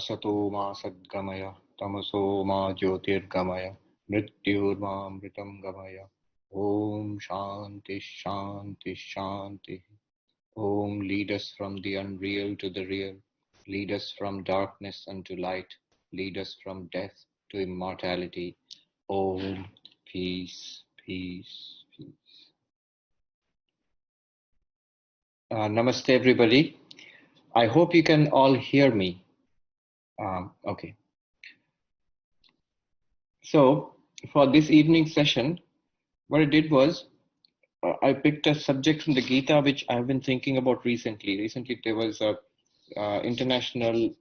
Asato ma sadgamaya, tamaso ma jyotirgamaya, mrityurma mritam gamaya. Om Shanti Shanti Shanti. Om, lead us from the unreal to the real. Lead us from darkness unto light. Lead us from death to immortality. Om, peace, peace, peace. Namaste, everybody. I hope you can all hear me. Okay. So, for this evening session, what I did was I picked a subject from the Gita which I've been thinking about recently. Recently, there was a international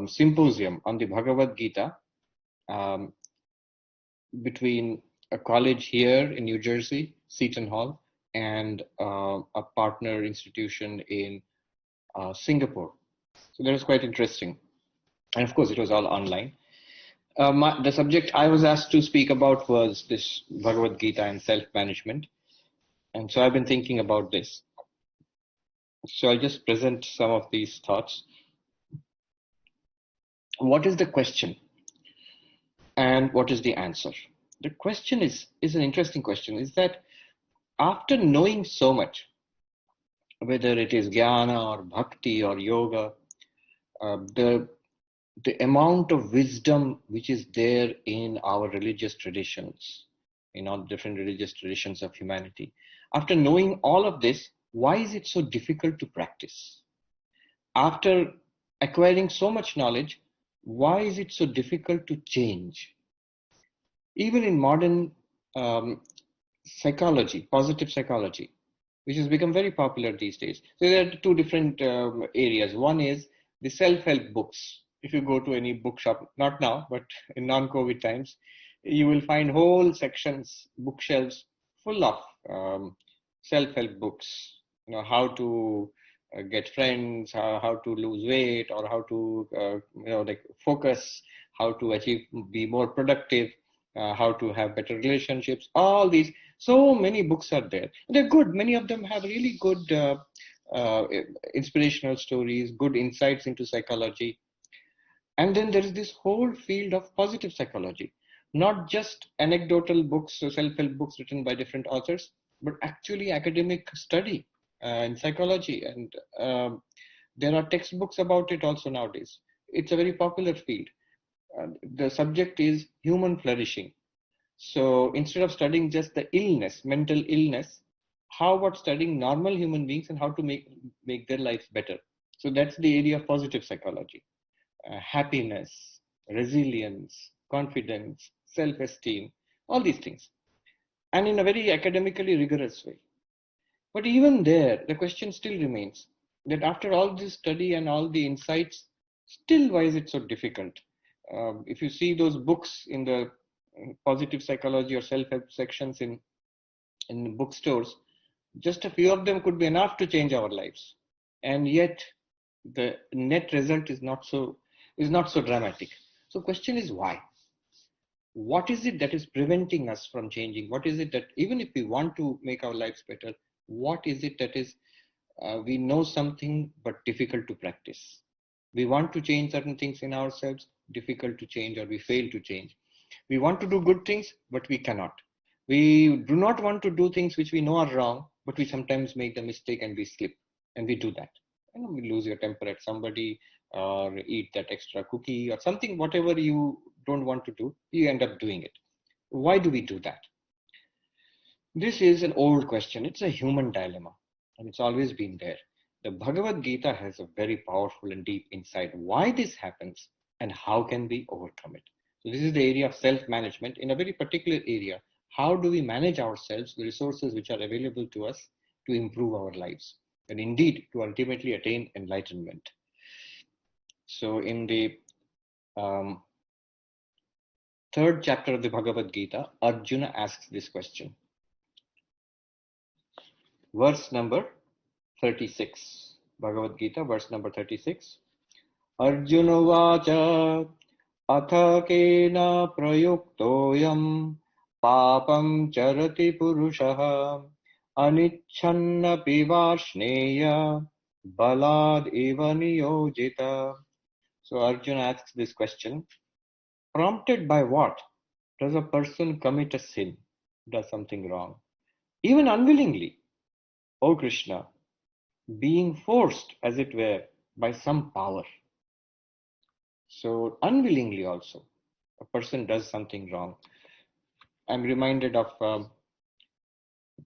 symposium on the Bhagavad Gita between a college here in New Jersey, Seton Hall, and a partner institution in Singapore. So that was quite interesting. And of course, it was all online. The subject I was asked to speak about was this Bhagavad Gita and self-management. And so I've been thinking about this. So I'll just present some of these thoughts. What is the question? And what is the answer? The question is an interesting question, is that after knowing so much, whether it is jnana or bhakti or yoga, the amount of wisdom which is there in our religious traditions, in all different religious traditions of humanity, after knowing all of this, why is it so difficult to practice? After acquiring so much knowledge, why is it so difficult to change? Even in modern psychology, positive psychology, which has become very popular these days. So there are two different areas. One is the self-help books. If you go to any bookshop, not now, but in non-COVID times, you will find whole sections, bookshelves full of self-help books. You know, how to get friends, how to lose weight, or how to focus, how to be more productive, how to have better relationships. All these, so many books are there. They're good. Many of them have really good inspirational stories, good insights into psychology. And then there is this whole field of positive psychology, not just anecdotal books or self-help books written by different authors, but actually academic study in psychology. And there are textbooks about it also nowadays. It's a very popular field. The subject is human flourishing. So instead of studying just the illness, mental illness, how about studying normal human beings and how to make their lives better? So that's the area of positive psychology. Happiness, resilience, confidence, self-esteem, all these things. And in a very academically rigorous way. But even there, the question still remains that after all this study and all the insights, still why is it so difficult? If you see those books in the positive psychology or self-help sections in bookstores, just a few of them could be enough to change our lives. And yet the net result is not so dramatic. So question is why? What is it that is preventing us from changing? What is it that, even if we want to make our lives better, what is it that is we know something but difficult to practice? We want to change certain things in ourselves, difficult to change, or we fail to change. We want to do good things, but we cannot. We do not want to do things which we know are wrong, but we sometimes make the mistake and we slip, and we do that. And we lose your temper at somebody, or eat that extra cookie or something, whatever you don't want to do, you end up doing it. Why do we do that? This is an old question. It's a human dilemma, and it's always been there. The Bhagavad Gita has a very powerful and deep insight why this happens and how can we overcome it. So this is the area of self-management in a very particular area. How do we manage ourselves, the resources which are available to us to improve our lives and indeed to ultimately attain enlightenment? So in the third chapter of the Bhagavad Gita, Arjuna asks this question. Verse number 36, Bhagavad Gita, verse number 36. Arjuna vacha atha kena prayuktoyam papam charati purushaha anichanna pivashneya balad eva niyojita So Arjuna asks this question: prompted by what does a person commit a sin, does something wrong, even unwillingly? O Krishna, being forced, as it were, by some power. So unwillingly also, a person does something wrong. I'm reminded of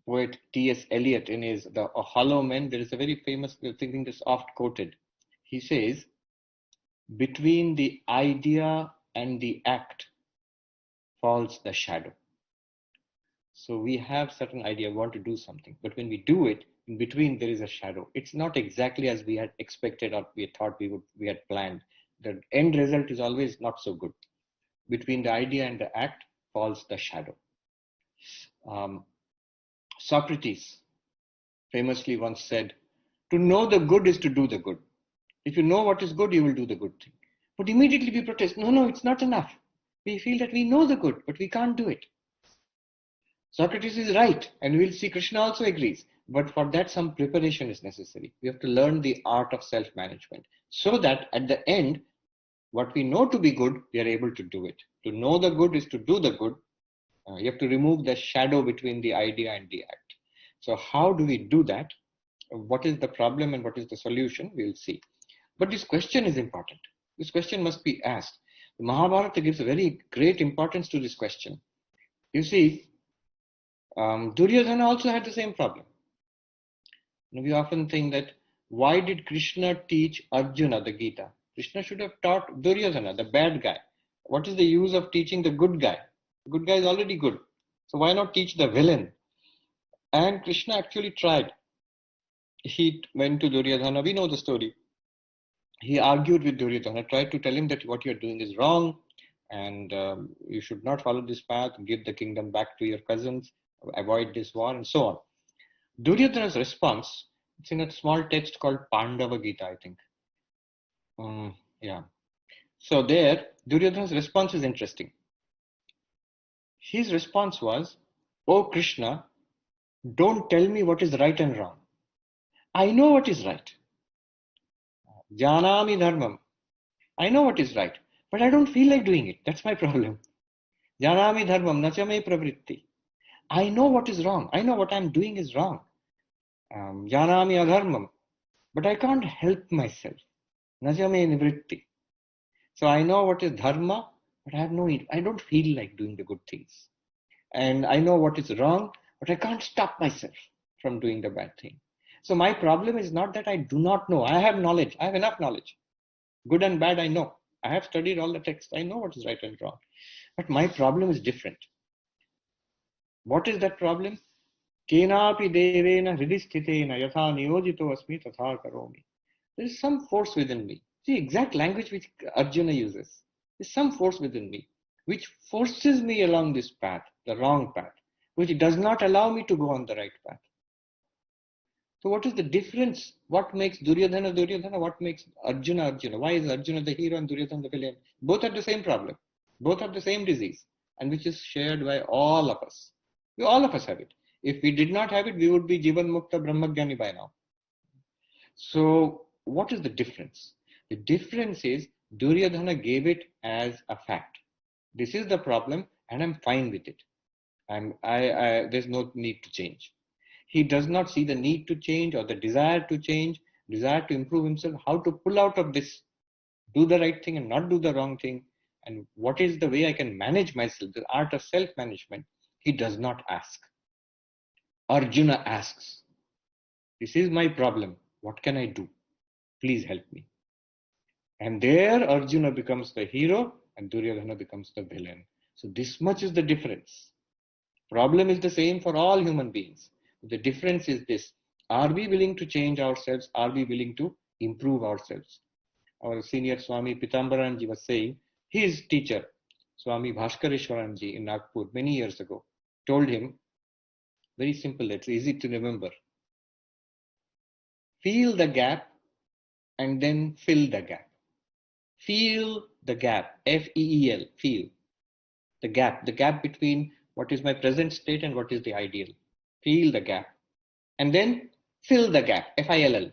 poet T.S. Eliot in his The Hollow Men. There is a very famous thing that's oft quoted. He says, between the idea and the act falls the shadow. So we have certain idea, we want to do something, but when we do it, in between there is a shadow. It's not exactly as we had expected or we thought we had planned. The end result is always not so good. Between the idea and the act falls the shadow. Socrates famously once said, to know the good is to do the good. If you know what is good, you will do the good thing. But immediately we protest, no, it's not enough. We feel that we know the good, but we can't do it. Socrates is right, and we'll see Krishna also agrees. But for that, some preparation is necessary. We have to learn the art of self-management so that at the end, what we know to be good, we are able to do it. To know the good is to do the good. You have to remove the shadow between the idea and the act. So how do we do that? What is the problem and what is the solution? We'll see. But this question is important. This question must be asked. The Mahabharata gives a very great importance to this question. You see, Duryodhana also had the same problem. We often think that why did Krishna teach Arjuna the Gita? Krishna should have taught Duryodhana, the bad guy. What is the use of teaching the good guy? The good guy is already good. So why not teach the villain? And Krishna actually tried. He went to Duryodhana. We know the story. He argued with Duryodhana, tried to tell him that what you're doing is wrong and you should not follow this path, give the kingdom back to your cousins, avoid this war, and so on. Duryodhana's response, it's in a small text called Pandava Gita, I think. Yeah. So there, Duryodhana's response is interesting. His response was, "Oh Krishna, don't tell me what is right and wrong. I know what is right. Janami dharmam. I know what is right, but I don't feel like doing it. That's my problem. Janami dharmam nachame pravritti. I know what is wrong. I know what I'm doing is wrong. Janami adharmam. But I can't help myself. Nachame nivritti. So I know what is dharma, but I don't feel like doing the good things. And I know what is wrong, but I can't stop myself from doing the bad thing. So my problem is not that I do not know. I have knowledge. I have enough knowledge. Good and bad, I know. I have studied all the texts. I know what is right and wrong. But my problem is different. What is that problem? Kenapi devena hridisthitena yatha niyojito asmi tatha karomi. There is some force within me. The exact language which Arjuna uses. There is some force within me which forces me along this path, the wrong path, which does not allow me to go on the right path. So what is the difference? What makes Duryodhana Duryodhana? What makes Arjuna Arjuna? Why is Arjuna the hero and Duryodhana the villain? Both have the same problem. Both have the same disease, and which is shared by all of us. All of us have it. If we did not have it, we would be Jivan Mukta Brahmagyani by now. So what is the difference? The difference is Duryodhana gave it as a fact. This is the problem, and I'm fine with it. There's no need to change. He does not see the need to change or the desire to change, desire to improve himself, how to pull out of this, do the right thing and not do the wrong thing, and what is the way I can manage myself, the art of self-management. He does not ask. Arjuna asks, this is my problem. What can I do? Please help me. And there Arjuna becomes the hero and Duryodhana becomes the villain. So this much is the difference. Problem is the same for all human beings. The difference is this. Are we willing to change ourselves? Are we willing to improve ourselves? Our senior Swami Pitambaranji was saying, his teacher, Swami Bhaskareshwaranji in Nagpur many years ago, told him, very simple, it's easy to remember. Feel the gap and then fill the gap. Feel the gap, F-E-E-L, feel the gap between what is my present state and what is the ideal. Feel the gap. And then fill the gap, F-I-L-L.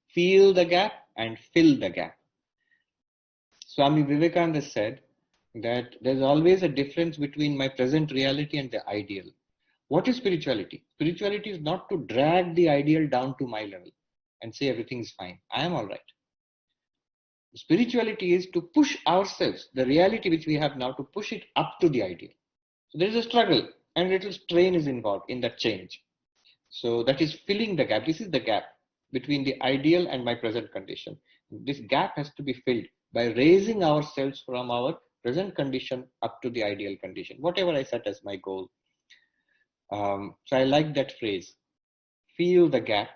Feel the gap and fill the gap. Swami Vivekananda said that there's always a difference between my present reality and the ideal. What is spirituality? Spirituality is not to drag the ideal down to my level and say everything is fine. I am all right. Spirituality is to push ourselves, the reality which we have now, to push it up to the ideal. So there is a struggle and little strain is involved in that change. So that is filling the gap. This is the gap between the ideal and my present condition. This gap has to be filled by raising ourselves from our present condition up to the ideal condition, whatever I set as my goal. So I like that phrase, feel the gap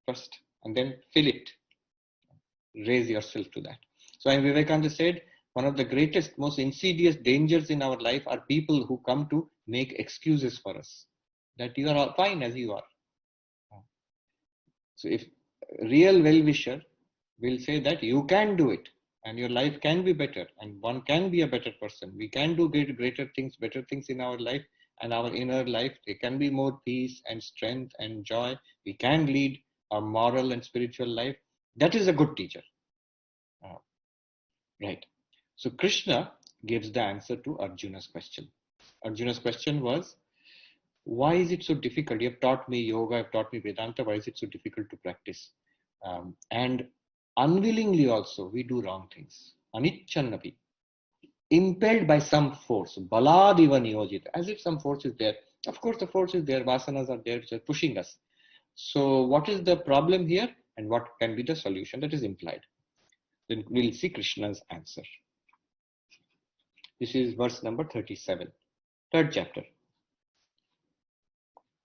first and then fill it. Raise yourself to that. So Vivekananda said, one of the greatest, most insidious dangers in our life are people who come to make excuses for us, that you are fine as you are. So if real well-wisher will say that you can do it and your life can be better and one can be a better person. We can do greater things, better things in our life and our inner life. There can be more peace and strength and joy. We can lead a moral and spiritual life. That is a good teacher. Right. So Krishna gives the answer to Arjuna's question. Arjuna's question was, why is it so difficult? You have taught me yoga, you have taught me Vedanta. Why is it so difficult to practice? And unwillingly also, we do wrong things. Anichannapi. Impelled by some force. Baladiva niyojita. As if some force is there. Of course, the force is there. Vasanas are there, which are pushing us. So what is the problem here? And what can be the solution that is implied? Then we'll see Krishna's answer. This is verse number 37, third chapter.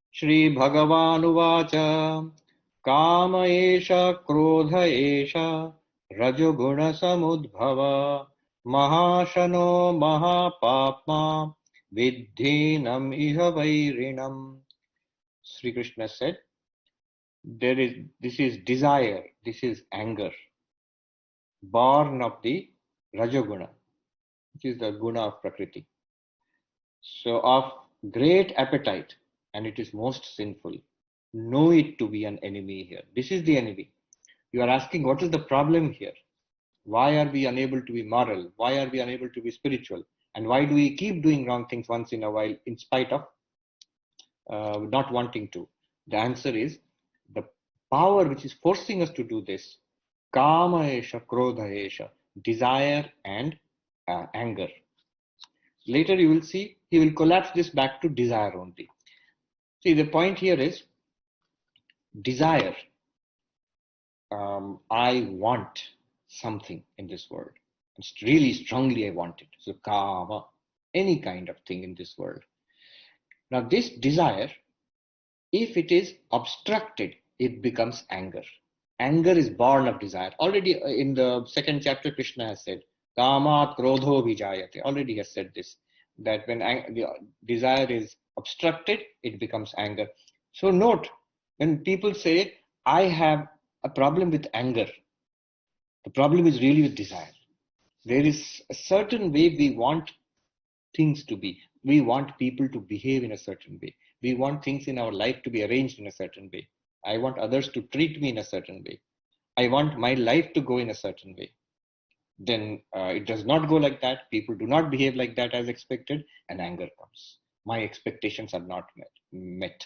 Shri Bhagavan Uvacha Kama Esha Krodha Esha Rajoguna Samudbhava Mahashano Mahapapma Vidhinam Iha Vairinam. Sri Krishna said, this is desire, this is anger, born of the Rajoguna, which is the guna of Prakriti. So of great appetite, and it is most sinful. Know it to be an enemy here. This is the enemy. You are asking, what is the problem here? Why are we unable to be moral? Why are we unable to be spiritual? And why do we keep doing wrong things once in a while in spite of not wanting to? The answer is the power which is forcing us to do this. Kama esha, krodha esha, desire and anger. Later you will see, he will collapse this back to desire only. See, the point here is desire. I want something in this world. It's really strongly I want it. So kama, any kind of thing in this world. Now this desire, if it is obstructed, it becomes anger. Anger is born of desire. Already in the second chapter, Krishna has said, Kamat krodho vijayate. Already has said this, that when the desire is obstructed, it becomes anger. So note, when people say, I have a problem with anger, the problem is really with desire. There is a certain way we want things to be. We want people to behave in a certain way. We want things in our life to be arranged in a certain way. I want others to treat me in a certain way. I want my life to go in a certain way. Then it does not go like that. People do not behave like that as expected, and anger comes. My expectations are not met.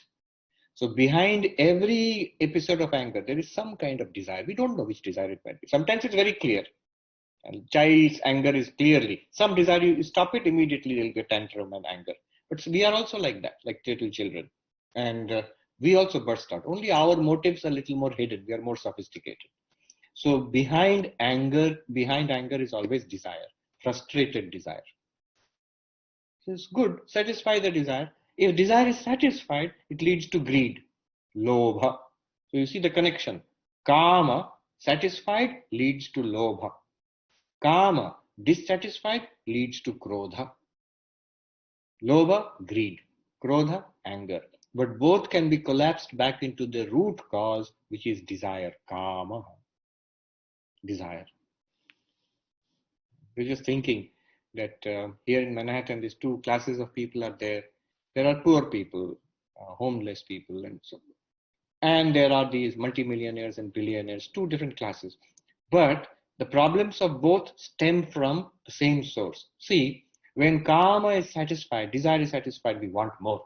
So behind every episode of anger, there is some kind of desire. We don't know which desire it might be. Sometimes it's very clear. And child's anger is clearly some desire. You stop it immediately, they'll get tantrum and anger. But we are also like that, like little children, and we also burst out. Only our motives are a little more hidden. We are more sophisticated. So behind anger is always desire, frustrated desire. So it's good. Satisfy the desire. If desire is satisfied, it leads to greed, lobha. So you see the connection. Kama, satisfied, leads to lobha. Kama, dissatisfied, leads to krodha. Lobha, greed. Krodha, anger. But both can be collapsed back into the root cause, which is desire. Kama, desire. We're just thinking that here in Manhattan, these two classes of people are there. There are poor people, homeless people, and there are these multimillionaires and billionaires, two different classes. But The problems of both stem from the same source. See, when karma is satisfied, desire is satisfied, we want more.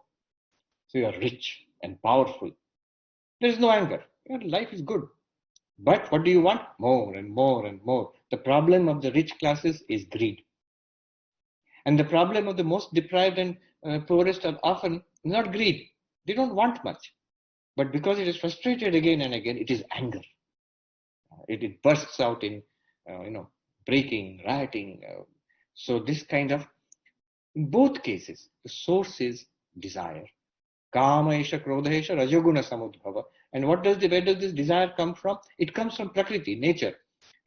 So you are rich and powerful. There is no anger. Your life is good. But what do you want? More and more and more. The problem of the rich classes is greed. And the problem of the most deprived and poorest are often not greed. They don't want much. But because it is frustrated again and again, it is anger. It bursts out in, breaking, rioting. So this kind of, in both cases, the source is desire. Kama esha, krodha esha, rajoguna samudbhava. And where does this desire come from? It comes from Prakriti, nature.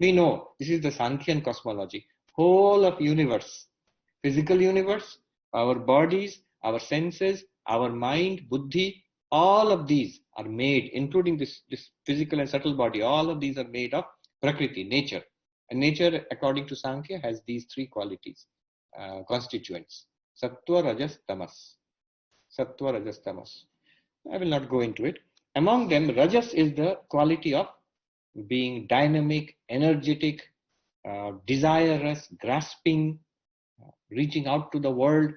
We know this is the Sankhyan cosmology. Whole of universe, physical universe, our bodies, our senses, our mind, buddhi, all of these are made, including this physical and subtle body, all of these are made of Prakriti, nature. And nature, according to Sankhya, has these three qualities, constituents: Sattva, Rajas, Tamas. Sattva, Rajas, Tamas. I will not go into it. Among them, Rajas is the quality of being dynamic, energetic, desirous, grasping, reaching out to the world.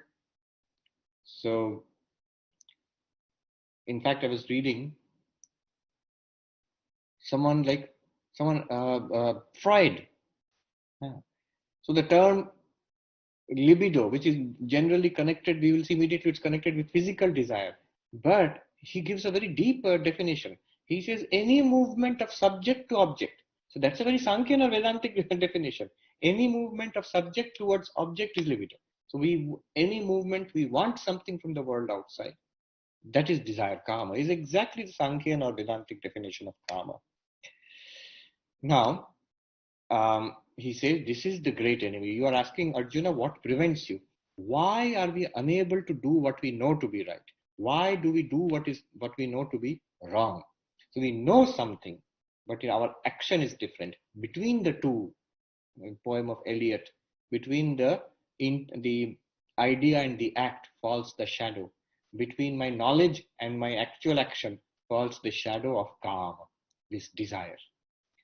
So, in fact, I was reading someone Freud. So the term libido, which is generally connected, we will see immediately it's connected with physical desire. But he gives a very deeper definition. He says any movement of subject to object. So that's a very Sankhyan or Vedantic definition. Any movement of subject towards object is libido. So any movement, we want something from the world outside. That is desire. Kama is exactly the Sankhyan or Vedantic definition of kama. Now, he says, this is the great enemy. You are asking Arjuna, what prevents you? Why are we unable to do what we know to be right? Why do we do what we know to be wrong? So we know something, but our action is different. Between the two, poem of Eliot, between the idea and the act falls the shadow. Between my knowledge and my actual action falls the shadow of kama, this desire.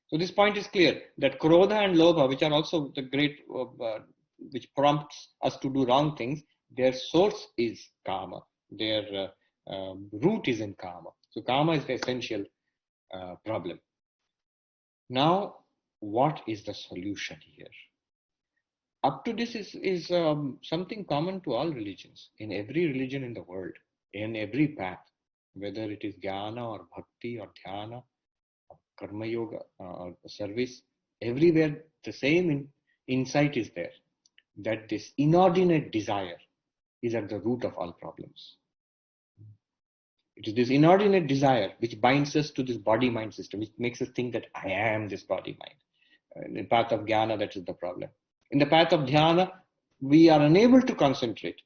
So this point is clear that krodha and lobha, which are also the great, which prompts us to do wrong things, their source is kama. Their root is in kama. So kama is the essential problem. Now, what is the solution here? Up to this is something common to all religions, in every religion in the world, in every path, whether it is jnana or bhakti or dhyana, karma yoga or service, everywhere the same insight is there, that this inordinate desire is at the root of all problems. It is this inordinate desire which binds us to this body-mind system, which makes us think that I am this body-mind. In the path of jnana, that is the problem. In the path of dhyana, we are unable to concentrate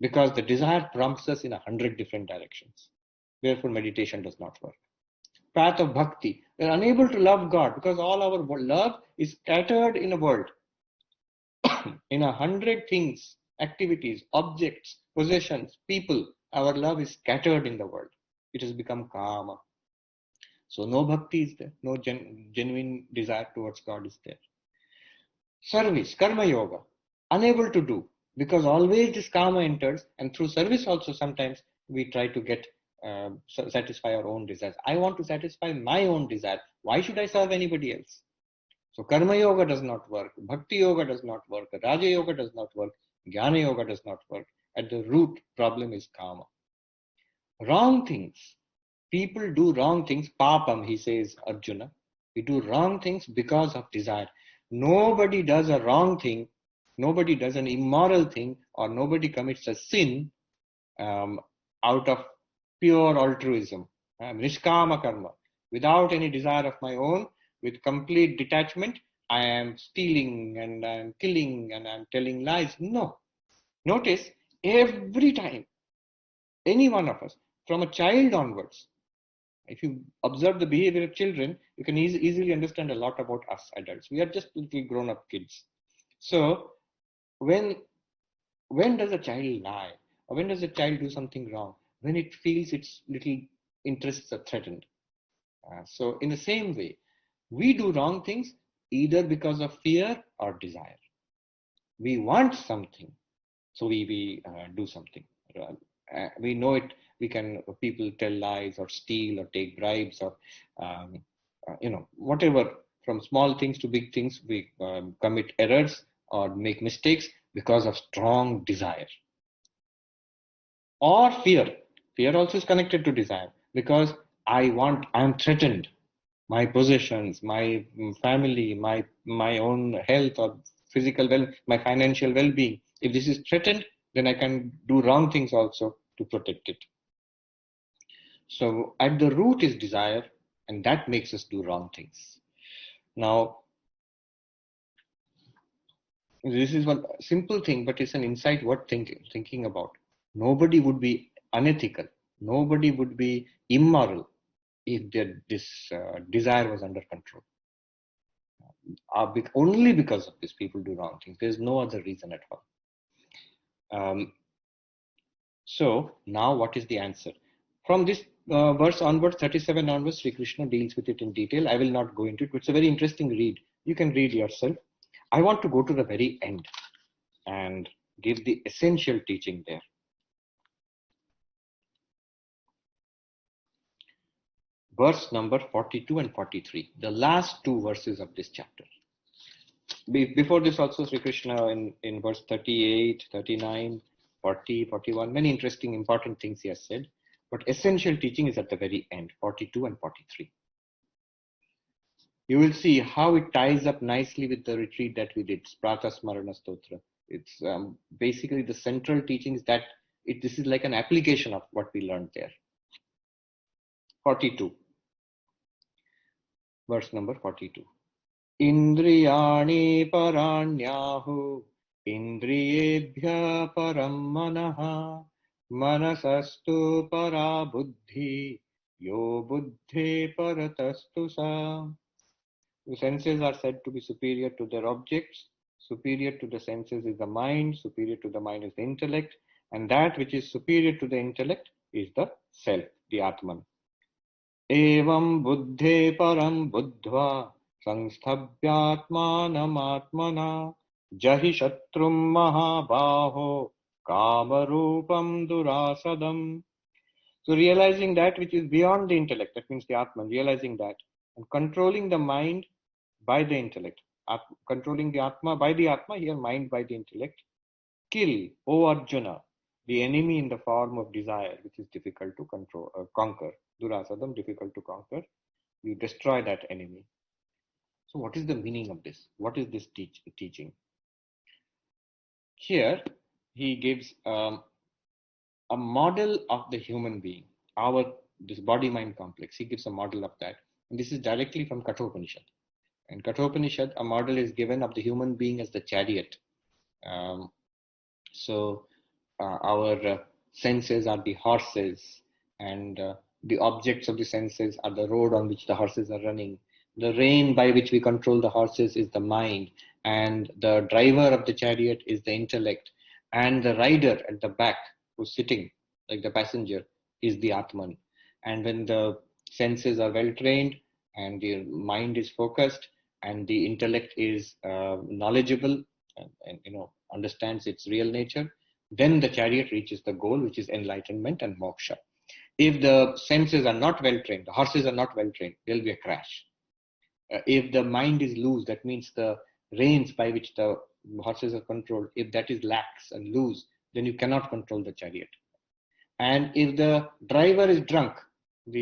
because the desire prompts us in 100 different directions. Therefore, meditation does not work. Path of bhakti, we are unable to love God because all our love is scattered in a world, in 100 things, activities, objects, possessions, people. Our love is scattered in the world. It has become kama. So no bhakti is there, no genuine desire towards God is there. Service, karma yoga, unable to do because always this kama enters, and through service also sometimes we try to get satisfy our own desires. I want to satisfy my own desire. Why should I serve anybody else? So karma yoga does not work, bhakti yoga does not work, raja yoga does not work, jnana yoga does not work. At the root problem is kama. Wrong things. People do wrong things, papam, he says, Arjuna. We do wrong things because of desire. Nobody does a wrong thing, nobody does an immoral thing, or nobody commits a sin out of pure altruism, nishkama karma, without any desire of my own, with complete detachment. I am stealing and I am killing and I am telling lies. No. Notice every time, any one of us, from a child onwards, if you observe the behavior of children, you can easily understand a lot about us adults. We are just little grown-up kids. So when does a child lie? Or when does a child do something wrong? When it feels its little interests are threatened. So in the same way, we do wrong things either because of fear or desire. We want something, so we do something. We know it. We can, people tell lies or steal or take bribes or whatever, from small things to big things. We commit errors or make mistakes because of strong desire or fear. Fear also is connected to desire, because I'm threatened, my possessions, my family, my own health or physical my financial well-being. If this is threatened, then I can do wrong things also to protect it. So at the root is desire, and that makes us do wrong things. Now, this is one simple thing, but it's an insight worth thinking about. Nobody would be unethical. Nobody would be immoral if this desire was under control. Only because of this, people do wrong things. There's no other reason at all. So now what is the answer? From this verse onwards, 37 onwards, Sri Krishna deals with it in detail. I will not go into it, but it's a very interesting read. You can read yourself. I want to go to the very end and give the essential teaching there. Verse number 42 and 43, the last two verses of this chapter. Before this also, Sri Krishna in verse 38, 39, 40, 41, many interesting, important things he has said. But essential teaching is at the very end, 42 and 43. You will see how it ties up nicely with the retreat that we did, Sprata Smarana Stotra. It's basically the central teachings that this is like an application of what we learned there. 42. Verse number 42. Indriyani paranyahu indriyebhya param manaha manasastu para buddhi yo buddhe paratastu sa. The senses are said to be superior to their objects. Superior to the senses is the mind. Superior to the mind is the intellect. And that which is superior to the intellect is the self, the Atman. Evam buddhe param buddhva Sangstabhyatmanam atmana jahi shatrum mahabaho kamarupam durasadam. So realizing that which is beyond the intellect, that means the Atman, realizing that, and controlling the mind by the intellect, controlling the Atma by the Atma, here mind by the intellect. Kill, O Arjuna, the enemy in the form of desire, which is difficult to conquer. Durasadam, difficult to conquer. You destroy that enemy. So what is the meaning of this? What is this teaching? Here, he gives a model of the human being, this body-mind complex. He gives a model of that. And this is directly from Kathopanishad. In Kathopanishad, a model is given of the human being as the chariot. Our senses are the horses, and the objects of the senses are the road on which the horses are running. The rein by which we control the horses is the mind, and the driver of the chariot is the intellect, and the rider at the back who's sitting like the passenger is the Atman. And when the senses are well trained and the mind is focused and the intellect is knowledgeable and understands its real nature, then the chariot reaches the goal, which is enlightenment and moksha. If the senses are not well trained, the horses are not well trained, there'll be a crash. If the mind is loose, that means the reins by which the horses are controlled, if that is lax and loose, then you cannot control the chariot. And if the driver is drunk, what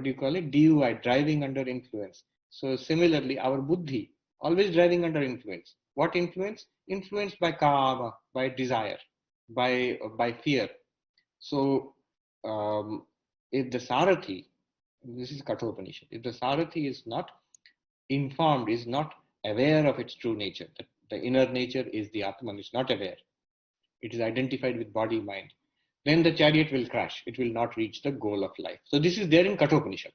do you call it? DUI, driving under influence. So similarly, our buddhi, always driving under influence. What influence? Influenced by kama, by desire, by fear. So if the Sarathi, this is Kathopanishad, if the Sarathi is not informed, is not aware of its true nature, that the inner nature is the Atman, is not aware, it is identified with body, mind, then the chariot will crash. It will not reach the goal of life. So this is there in Kathopanishad.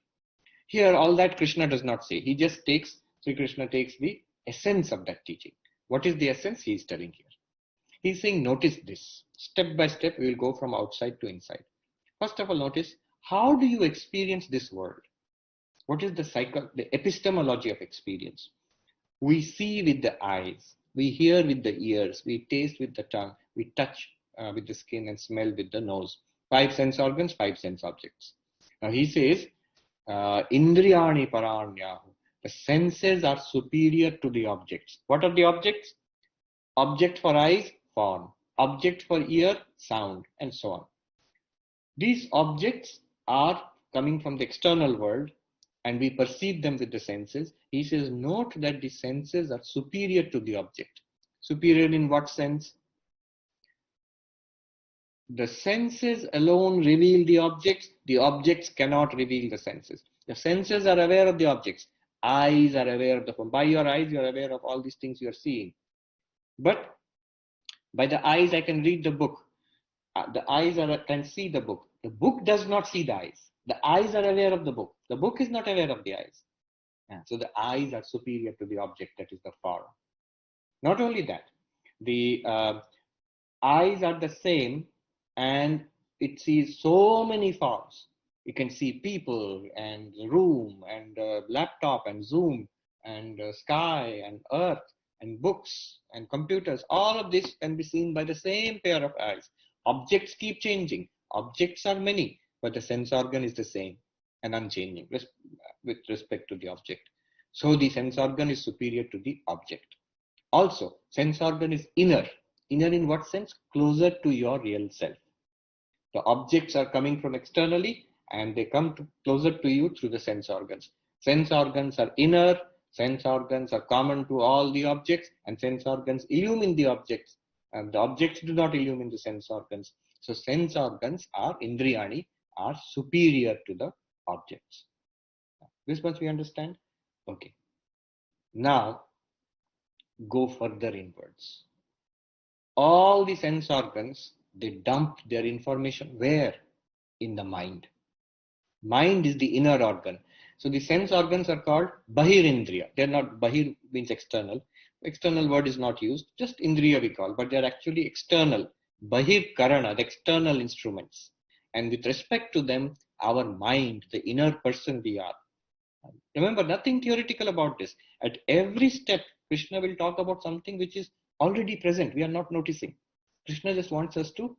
Here, all that Krishna does not say. He just Sri Krishna takes the essence of that teaching. What is the essence he is telling here? He is saying, notice this. Step by step, we will go from outside to inside. First of all, notice, how do you experience this world? What is the epistemology of experience? We see with the eyes, we hear with the ears, we taste with the tongue, we touch with the skin and smell with the nose. Five sense organs, five sense objects. Now he says, Indriyani paranyahu. The senses are superior to the objects. What are the objects? Object for eyes, form. Object for ear, sound, and so on. These objects are coming from the external world and we perceive them with the senses. He says, note that the senses are superior to the object. Superior in what sense? The senses alone reveal the objects cannot reveal the senses. The senses are aware of the objects. Eyes are aware of the form. By your eyes, you are aware of all these things you are seeing. But by the eyes, I can read the book. The eyes can see the book. The book does not see the eyes. The eyes are aware of the book. The book is not aware of the eyes. So the eyes are superior to the object, that is the form. Not only that, the eyes are the same and it sees so many forms. You can see people and room and laptop and Zoom and sky and earth and books and computers. All of this can be seen by the same pair of eyes. Objects keep changing. Objects are many, but the sense organ is the same and unchanging with respect to the object. So the sense organ is superior to the object. Also, sense organ is inner. Inner in what sense? Closer to your real self. The objects are coming from externally and they come closer to you through the sense organs. Sense organs are inner, sense organs are common to all the objects, and sense organs illumine the objects, and the objects do not illumine the sense organs. So sense organs are indriyani, are superior to the objects. This much we understand? Okay. Now go further inwards. All the sense organs, they dump their information where? In the mind. Mind is the inner organ. So the sense organs are called bahirindriya. They're not, bahir means external. External word is not used, just indriya we call, but they're actually external. Bahir karana, the external instruments. And with respect to them, our mind, the inner person we are. Remember, nothing theoretical about this. At every step, Krishna will talk about something which is already present. We are not noticing. Krishna just wants us to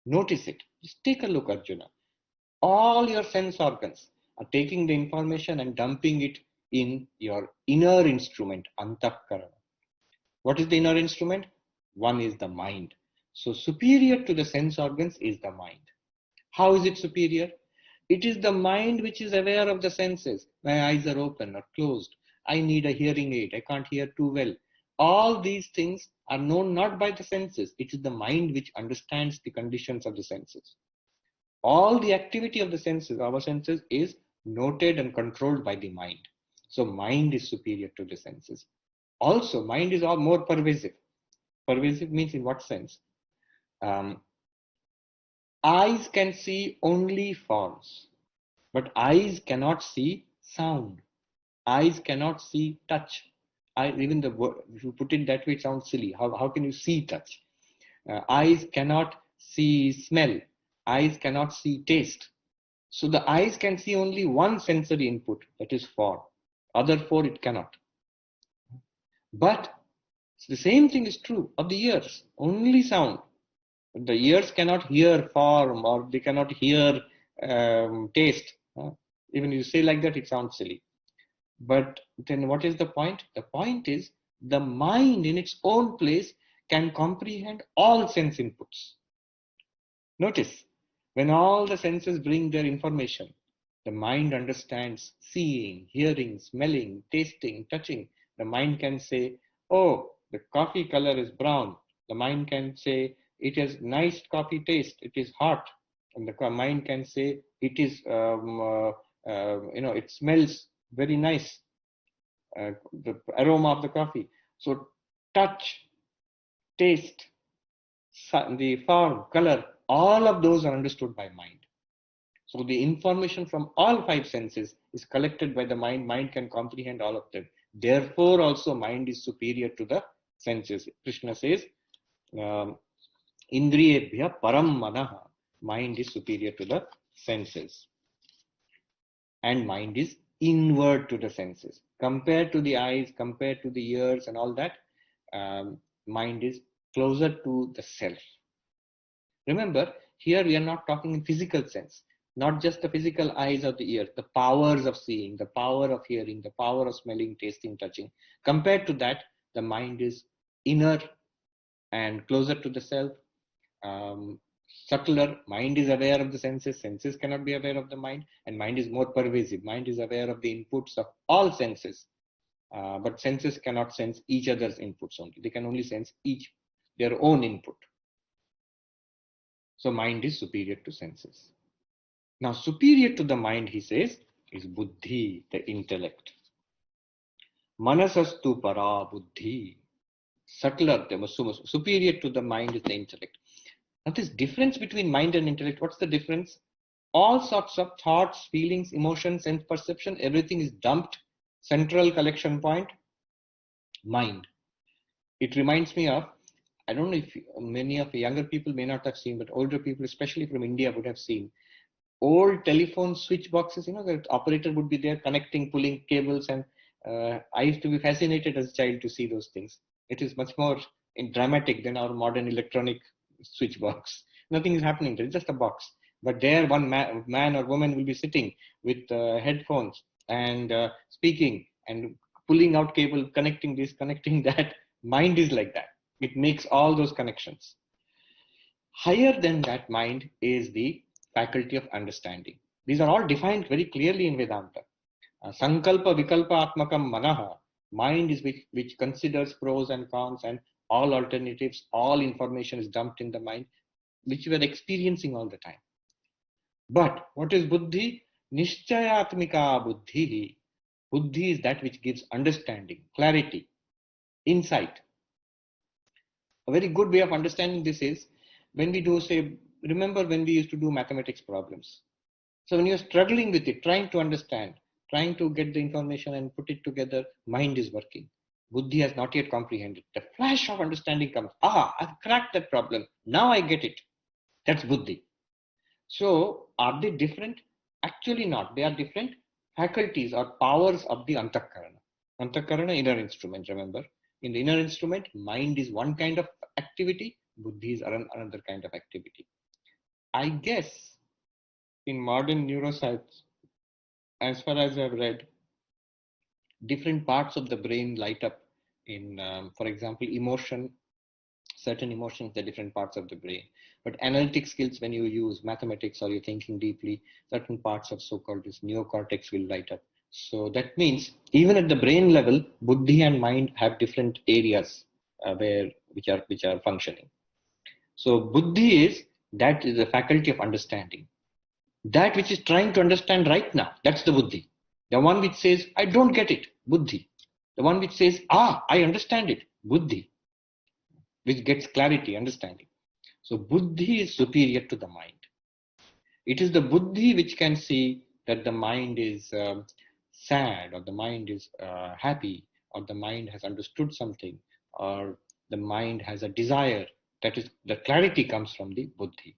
notice it. Just take a look, Arjuna. All your sense organs are taking the information and dumping it in your inner instrument, antahkarana. What is the inner instrument? One is the mind. So superior to the sense organs is the mind. How is it superior? It is the mind which is aware of the senses. My eyes are open or closed. I need a hearing aid. I can't hear too well. All these things are known not by the senses. It is the mind which understands the conditions of the senses. All the activity of the senses, our senses, is noted and controlled by the mind. So mind is superior to the senses. Also, mind is all more pervasive. Pervasive means in what sense? Eyes can see only forms, but eyes cannot see sound. Eyes cannot see touch. Even the word, if you put it that way, it sounds silly. How can you see touch? Eyes cannot see smell. Eyes cannot see taste. So the eyes can see only one sensory input, that is form. Other four it cannot. But the same thing is true of the ears, only sound. The ears cannot hear form or they cannot hear taste. Even if you say like that, it sounds silly. But then what is the point? The point is the mind in its own place can comprehend all sense inputs. Notice, when all the senses bring their information, the mind understands seeing, hearing, smelling, tasting, touching. The mind can say, oh, the coffee color is brown. The mind can say, it has nice coffee taste. It is hot. And the mind can say, it is, it smells very nice. The aroma of the coffee. So touch, taste, the form, color, all of those are understood by mind. So the information from all five senses is collected by the mind. Mind can comprehend all of them. Therefore, also mind is superior to the senses. Krishna says, Indriyebhya param manaha. Mind is superior to the senses. And mind is inward to the senses. Compared to the eyes, compared to the ears and all that, mind is closer to the self. Remember, here we are not talking in physical sense, not just the physical eyes or the ears, the powers of seeing, the power of hearing, the power of smelling, tasting, touching. Compared to that, the mind is inner and closer to the self. Um, Subtler, mind is aware of the senses, senses cannot be aware of the mind, and mind is more pervasive. Mind is aware of the inputs of all senses, but senses cannot sense each other's inputs only. They can only sense each their own input. So mind is superior to senses. Now, superior to the mind, he says, is buddhi, the intellect. Manasastu para buddhi. Subtler, superior to the mind is the intellect. Now, this difference between mind and intellect, what's the difference? All sorts of thoughts, feelings, emotions, sense perception, everything is dumped. Central collection point, mind. It reminds me of, I don't know if many of the younger people may not have seen, but older people, especially from India, would have seen old telephone switch boxes. The operator would be there connecting, pulling cables, and I used to be fascinated as a child to see those things. It is much more dramatic than our modern electronic switch box. Nothing is happening. There is just a box. But there, one man or woman will be sitting with headphones and speaking and pulling out cable, connecting this, connecting that. Mind is like that. It makes all those connections. Higher than that mind is the faculty of understanding. These are all defined very clearly in Vedanta. Sankalpa Vikalpa Atmakam Manaha. Mind is which considers pros and cons and all alternatives, all information is dumped in the mind, which we are experiencing all the time. But what is buddhi? Nishchayatmika buddhi. Buddhi is that which gives understanding, clarity, insight. A very good way of understanding this is when we do, say, remember when we used to do mathematics problems. So when you're struggling with it, trying to understand, trying to get the information and put it together, mind is working. Buddhi has not yet comprehended. The flash of understanding comes. I've cracked that problem. Now I get it. That's buddhi. So are they different? Actually not. They are different faculties or powers of the antakarana. Antakarana, inner instrument, remember. In the inner instrument, mind is one kind of activity, buddhi is another kind of activity. I guess in modern neuroscience, as far as I've read, different parts of the brain light up in, for example, emotion, certain emotions, the different parts of the brain. But analytic skills, when you use mathematics or you're thinking deeply, certain parts of so-called this neocortex will light up. So that means even at the brain level, buddhi and mind have different areas which are functioning. So buddhi is the faculty of understanding. That which is trying to understand right now, that's the buddhi. The one which says, I don't get it, buddhi. The one which says, I understand it, buddhi, which gets clarity, understanding. So buddhi is superior to the mind. It is the buddhi which can see that the mind is sad, or the mind is happy, or the mind has understood something, or the mind has a desire. That is, the clarity comes from the buddhi.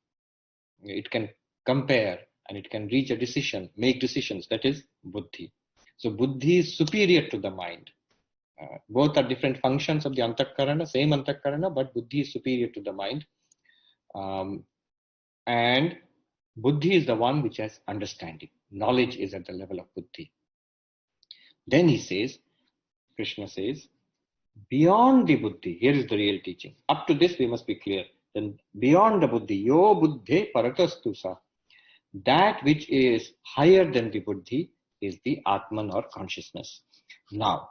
It can compare and it can reach a decision, make decisions. That is buddhi. So buddhi is superior to the mind. Both are different functions of the antakarana, same antakarana, but buddhi is superior to the mind. And buddhi is the one which has understanding. Knowledge is at the level of buddhi. Then he says, Krishna says, beyond the buddhi, here is the real teaching. Up to this we must be clear. Then beyond the buddhi, yo buddhe paratastu sa. That which is higher than the buddhi is the Atman or consciousness. Now,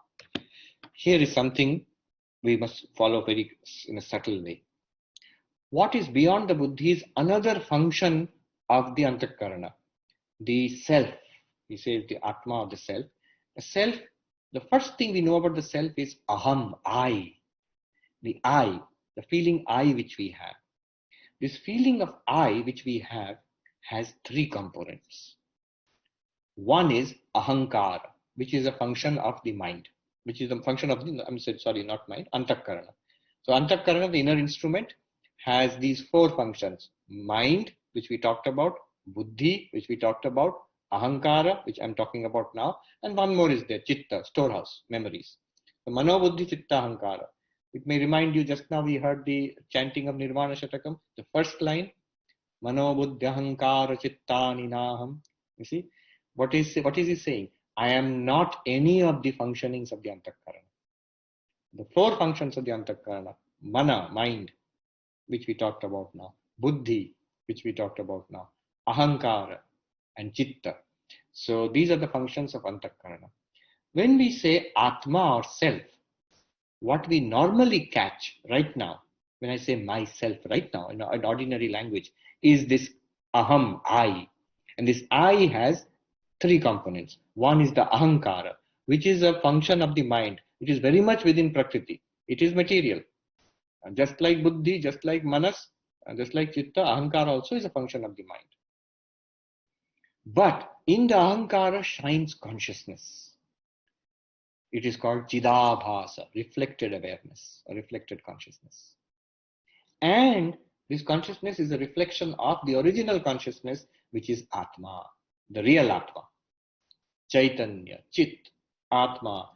here is something we must follow in a subtle way. What is beyond the buddhi is another function of the antakarana, the self. He says the Atma or the self. The self, the first thing we know about the self is aham, I. The I, the feeling I which we have. This feeling of I which we have has three components. One is ahankar, which is a function of the mind, which is a function of the, not mind, antakarana. So antakarana, the inner instrument, has these four functions: mind, which we talked about, buddhi, which we talked about, Ahankara, which I'm talking about now, and one more is there, Chitta, storehouse, memories. The Mano Buddhi Chitta Ahankara. It may remind you, just now we heard the chanting of Nirvana Shatakam, the first line, Mano Buddhi Ahankara Chittani Naham. You see, what is he saying? I am not any of the functionings of the Antakarana. The four functions of the Antakarana, Mana, mind, which we talked about now, Buddhi, which we talked about now, Ahankara, and Chitta. So these are the functions of Antakarana. When we say Atma or self, what we normally catch right now, when I say myself right now in ordinary language, is this Aham, I. And this I has three components. One is the Ahankara, which is a function of the mind. It is very much within Prakriti. It is material. And just like Buddhi, just like Manas, and just like Chitta, Ahankara also is a function of the mind. But in the Ahankara shines consciousness. It is called Chidabhasa, reflected awareness, or reflected consciousness. And this consciousness is a reflection of the original consciousness, which is Atma, the real Atma. Chaitanya, Chit, Atma.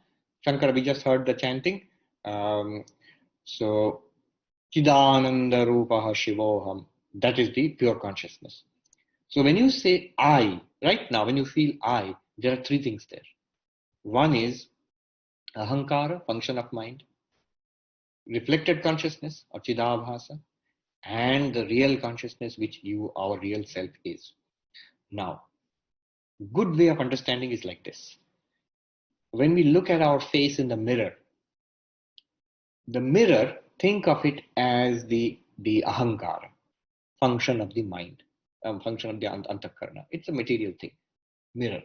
Shankara, we just heard the chanting. So, Chidananda Rupaha Shivoham, that is the pure consciousness. So when you say I, right now, when you feel I, there are three things there. One is Ahankara, function of mind, reflected consciousness or Chidabhasa, and the real consciousness which our real self is. Now, good way of understanding is like this. When we look at our face in the mirror, think of it as the Ahankara, function of the mind. Function of the Antakarana. It's a material thing. Mirror.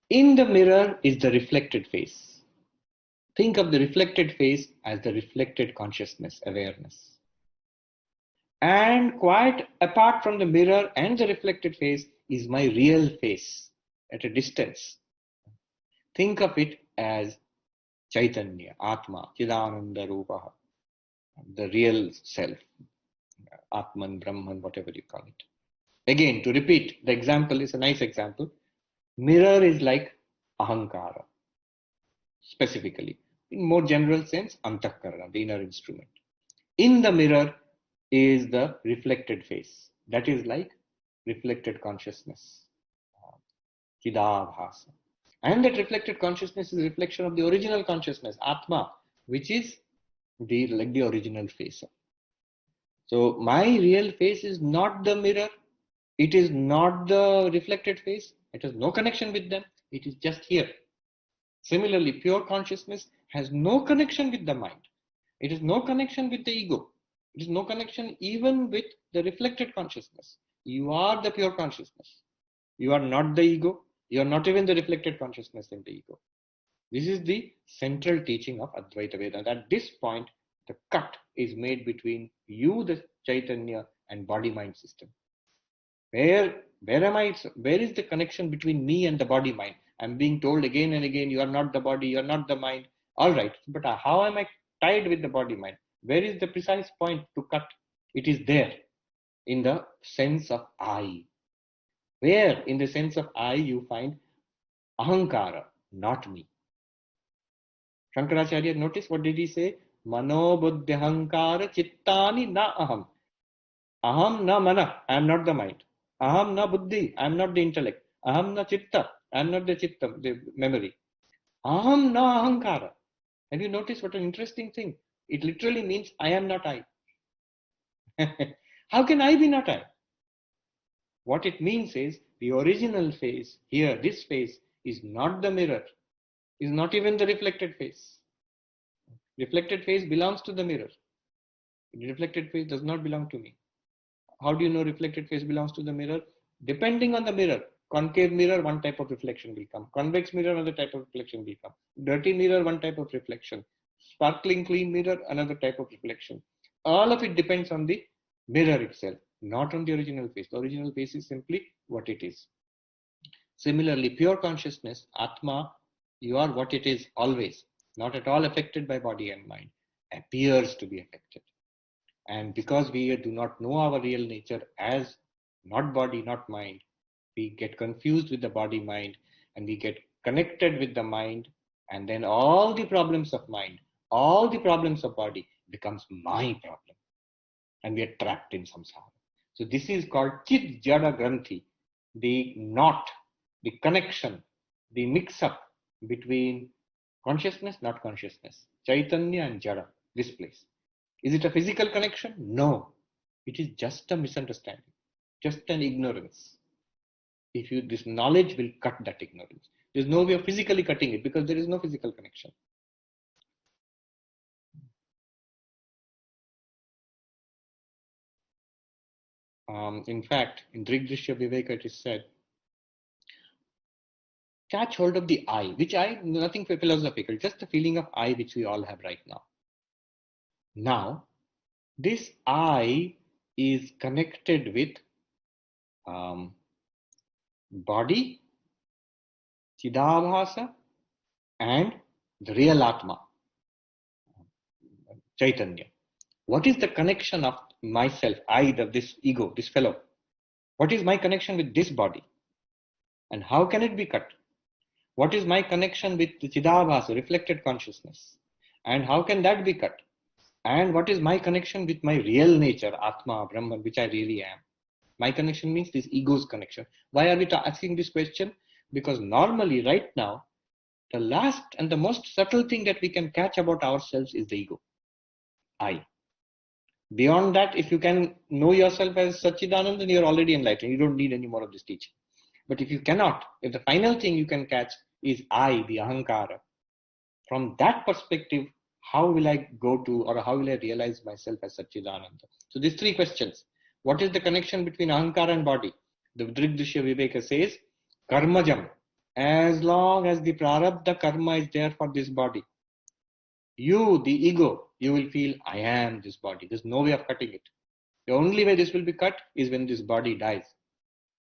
In the mirror is the reflected face. Think of the reflected face as the reflected consciousness, awareness. And quite apart from the mirror and the reflected face is my real face at a distance. Think of it as Chaitanya, Atma, Chidananda Rupaha, the real self, Atman, Brahman, whatever you call it. Again, to repeat, the example is a nice example. Mirror is like Ahankara, specifically. In more general sense, Antakarana, the inner instrument. In the mirror is the reflected face. That is like reflected consciousness, Chidabhasa. And that reflected consciousness is a reflection of the original consciousness, Atma, which is like the original face. So my real face is not the mirror. It is not the reflected face. It has no connection with them. It is just here. Similarly, pure consciousness has no connection with the mind. It has no connection with the ego. It has no connection even with the reflected consciousness. You are the pure consciousness. You are not the ego. You are not even the reflected consciousness in the ego. This is the central teaching of Advaita Vedanta. At this point, the cut is made between you, the Chaitanya, and body-mind system. Where is the connection between me and the body mind? I'm being told again and again, you are not the body, you are not the mind. All right, but how am I tied with the body mind? Where is the precise point to cut? It is there in the sense of I. Where in the sense of I you find Ahankara, not me. Shankaracharya, notice what did he say? Mano buddhi ahankara chittani na aham. Aham na mana, I am not the mind. Aham na buddhi, I am not the intellect. Aham na chitta, I am not the chitta, the memory. Aham na ahankara. Have you noticed what an interesting thing? It literally means I am not I. How can I be not I? What it means is the original face here, this face is not the mirror, is not even the reflected face. Reflected face belongs to the mirror. The reflected face does not belong to me. How do you know reflected face belongs to the mirror? Depending on the mirror. Concave mirror, one type of reflection will come. Convex mirror, another type of reflection will come. Dirty mirror, one type of reflection. Sparkling clean mirror, another type of reflection. All of it depends on the mirror itself, not on the original face. The original face is simply what it is. Similarly, pure consciousness, Atma, you are what it is always, not at all affected by body and mind, appears to be affected. And because we do not know our real nature as not body, not mind, We get confused with the body-mind and we get connected with the mind, and then all the problems of mind, all the problems of body becomes my problem, and we are trapped in samsara. So this is called chit jada granthi, the knot, the connection, the mix-up between consciousness, not consciousness, chaitanya and jada, this place. Is it a physical connection? No. It is just a misunderstanding, just an ignorance. This knowledge will cut that ignorance. There's no way of physically cutting it because there is no physical connection. In fact, in Drigdrishya Viveka it is said, catch hold of the I, which I, nothing philosophical, just the feeling of I which we all have right now. Now, this I is connected with body, Chidabhasa, and the real Atma, Chaitanya. What is the connection of myself, I, this ego, this fellow? What is my connection with this body? And how can it be cut? What is my connection with the Chidabhasa, reflected consciousness? And how can that be cut? And what is my connection with my real nature, Atma, Brahman, which I really am? My connection means this ego's connection. Why are we asking this question? Because normally, right now, the last and the most subtle thing that we can catch about ourselves is the ego, I. Beyond that, if you can know yourself as Satchidananda, then you're already enlightened. You don't need any more of this teaching. But if you cannot, if the final thing you can catch is I, the Ahankara, from that perspective, how will I go to, or how will I realize myself as Satchidananda? So these three questions. What is the connection between Ahankara and body? The Drigdrishya Viveka says, Karmajam. As long as the prarabdha karma is there for this body, you, the ego, you will feel, I am this body. There's no way of cutting it. The only way this will be cut is when this body dies.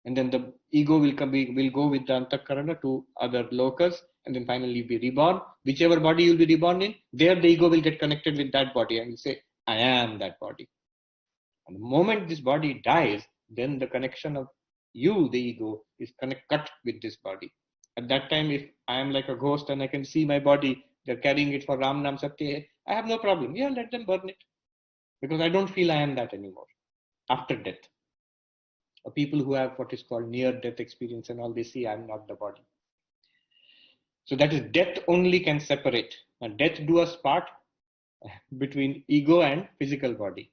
And then the ego will go with the antakarana to other lokas, and then finally be reborn. Whichever body you'll be reborn in, there the ego will get connected with that body and will say, I am that body. And the moment this body dies, then the connection of you, the ego, is cut with this body. At that time, if I am like a ghost and I can see my body, they're carrying it for Ram Nam Satya, I have no problem. Yeah, let them burn it. Because I don't feel I am that anymore. After death. People who have what is called near-death experience and all, they see I am not the body. So that is death only can separate. Now death do us part between ego and physical body.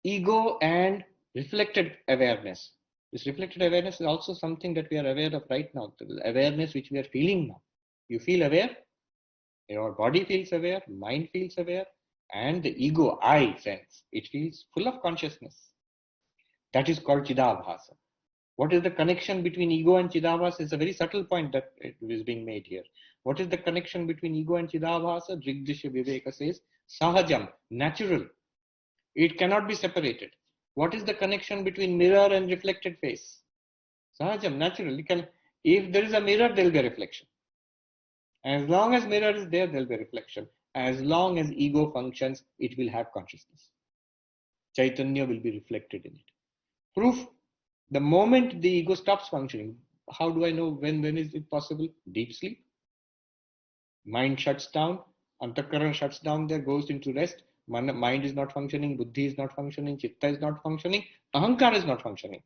Ego and reflected awareness. This reflected awareness is also something that we are aware of right now. The awareness which we are feeling now. You feel aware, your body feels aware, mind feels aware, and the ego, I sense, it feels full of consciousness. That is called Chidabhasa. What is the connection between ego and Chidabhasa is a very subtle point that is being made here. What is the connection between ego and Chidabhasa? Drigdrishya Viveka says, Sahajam, natural. It cannot be separated. What is the connection between mirror and reflected face? Sahajam, natural. If there is a mirror, there will be a reflection. As long as mirror is there, there will be a reflection. As long as ego functions, it will have consciousness. Chaitanya will be reflected in it. Proof, the moment the ego stops functioning, how do I know when is it possible? Deep sleep. Mind shuts down, antakarana shuts down there, goes into rest. Mind is not functioning, buddhi is not functioning, chitta is not functioning, ahankara is not functioning.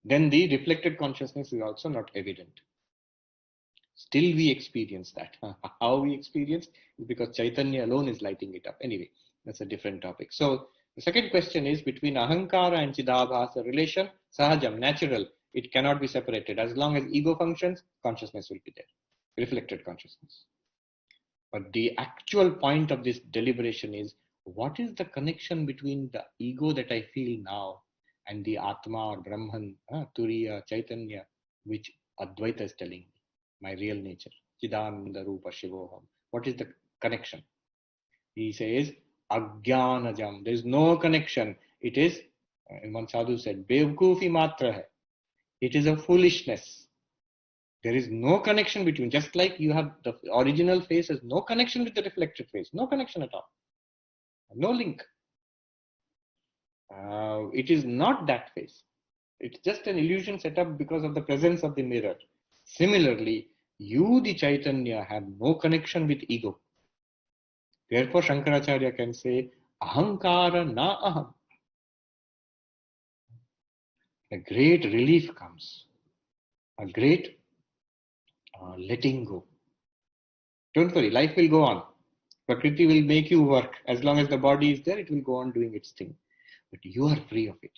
Then the reflected consciousness is also not evident. Still we experience that. How we experience is because Chaitanya alone is lighting it up. Anyway, that's a different topic. So the second question is between Ahankara and Chidabhasa relation, Sahajam, natural. It cannot be separated. As long as ego functions, consciousness will be there. Reflected consciousness. But the actual point of this deliberation is, what is the connection between the ego that I feel now and the Atma or Brahman, Turiya, Chaitanya, which Advaita is telling me, my real nature, Chidananda Rupa Shivoham. What is the connection? He says, Ajnanajam. There is no connection. It is, one sadhu said, Bevkufi matra hai. It is a foolishness. There is no connection between, just like you have the original face has no connection with the reflected face, no connection at all, no link. It is not that face. It's just an illusion set up because of the presence of the mirror. Similarly, you, the Chaitanya, have no connection with ego. Therefore, Shankaracharya can say, Ahankara na aham. A great relief comes, a great letting go. Don't worry, life will go on. Prakriti will make you work. As long as the body is there, it will go on doing its thing. But you are free of it.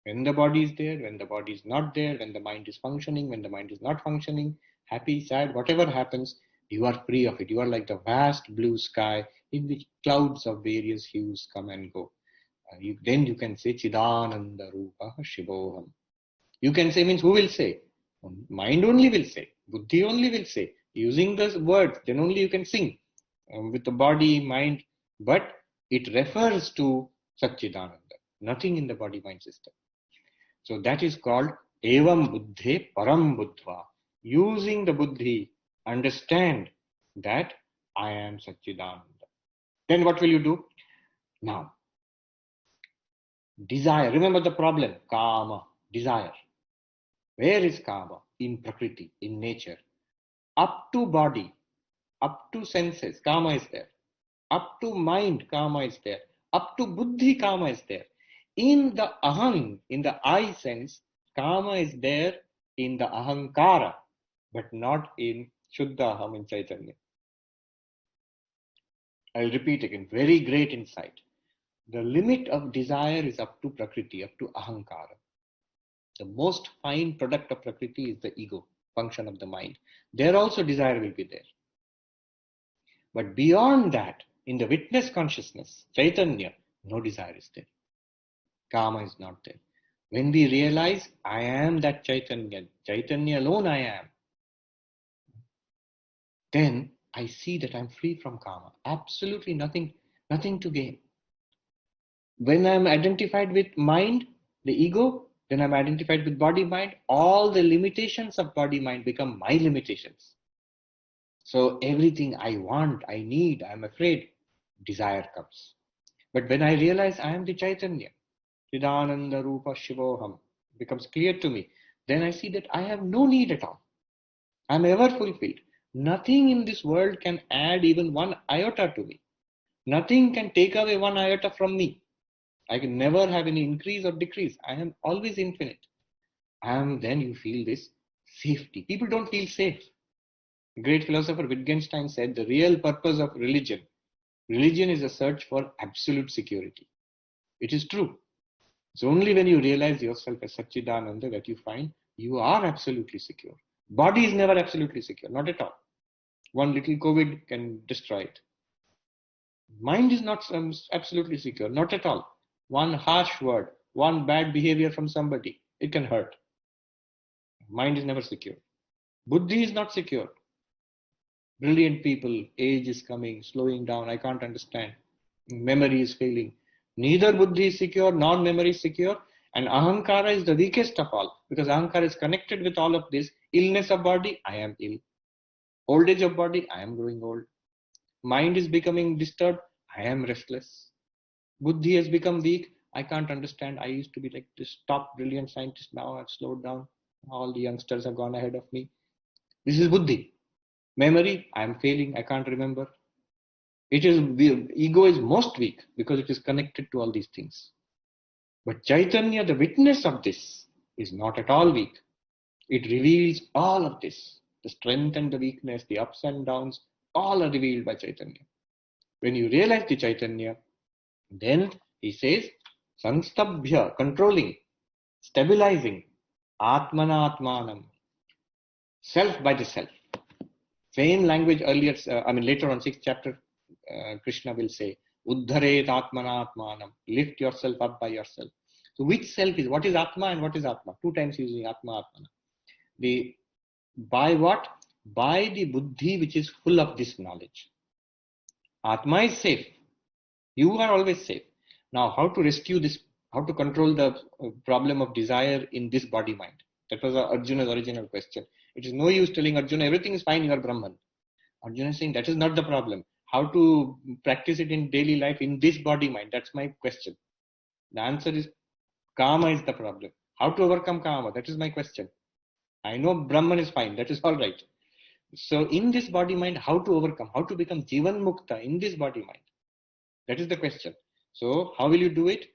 When the body is there, when the body is not there, when the mind is functioning, when the mind is not functioning, happy, sad, whatever happens, you are free of it. You are like the vast blue sky in which clouds of various hues come and go. Then you can say Chidananda Rupa Shivoham. You can say means who will say? Mind only will say. Buddhi only will say. Using those words, then only you can sing with the body, mind. But it refers to Satchidananda. Nothing in the body-mind system. So that is called Evam Buddhe Param Buddhva. Using the Buddhi, understand that I am Satchidananda. Then what will you do? Now, desire. Remember the problem. Kama, desire. Where is Kama? In Prakriti, in nature. Up to body, up to senses, Kama is there. Up to mind, Kama is there. Up to Buddhi, Kama is there. In the Aham, in the I sense, Kama is there in the Ahankara, but not in Shuddha Aham, in Chaitanya. I'll repeat again, very great insight. The limit of desire is up to Prakriti, up to Ahankara. The most fine product of Prakriti is the ego, function of the mind. There also desire will be there. But beyond that, in the witness consciousness, Chaitanya, no desire is there. Kama is not there. When we realize I am that Chaitanya, Chaitanya alone I am, then I see that I'm free from Kama. Absolutely nothing to gain. When I'm identified with mind, the ego, then I'm identified with body mind. All the limitations of body mind become my limitations. So everything I want, I need, I'm afraid, desire comes. But when I realize I am the Chaitanya, Chidananda Rupa Shivoham, becomes clear to me, then I see that I have no need at all. I'm ever fulfilled. Nothing in this world can add even one iota to me. Nothing can take away one iota from me. I can never have any increase or decrease. I am always infinite. And then you feel this safety. People don't feel safe. The great philosopher Wittgenstein said the real purpose of religion is a search for absolute security. It is true. It's only when you realize yourself as Satchidananda that you find you are absolutely secure. Body is never absolutely secure, not at all. One little COVID can destroy it. Mind is not absolutely secure, not at all. One harsh word, one bad behavior from somebody, it can hurt. Mind is never secure. Buddhi is not secure. Brilliant people, age is coming, slowing down, I can't understand. Memory is failing. Neither Buddhi is secure, nor memory is secure. And Ahankara is the weakest of all, because Ahankara is connected with all of this. Illness of body, I am ill. Old age of body, I am growing old. Mind is becoming disturbed, I am restless. Buddhi has become weak, I can't understand. I used to be like this top brilliant scientist, now I've slowed down. All the youngsters have gone ahead of me. This is Buddhi. Memory, I am failing, I can't remember. The ego is most weak because it is connected to all these things. But Chaitanya, the witness of this, is not at all weak. It reveals all of this. The strength and the weakness, the ups and downs, all are revealed by Chaitanya. When you realize the Chaitanya, then he says, Sanstabhya, controlling, stabilizing, Atmana Atmanam, self by the self. Same language earlier, later on 6th chapter, Krishna will say, Uddharet Atmana Atmanam, lift yourself up by yourself. So which self is, what is Atma and what is Atma? 2 times using Atma, Atmana. By what? By the Buddhi which is full of this knowledge. Atma is safe. You are always safe. Now, how to rescue this, how to control the problem of desire in this body mind? That was Arjuna's original question. It is no use telling Arjuna, everything is fine, you are Brahman. Arjuna is saying, that is not the problem. How to practice it in daily life in this body mind? That's my question. The answer is, Kama is the problem. How to overcome kama? That is my question. I know Brahman is fine. That is all right. So in this body mind, how to overcome? How to become Jivan Mukta in this body mind? That is the question. So how will you do it?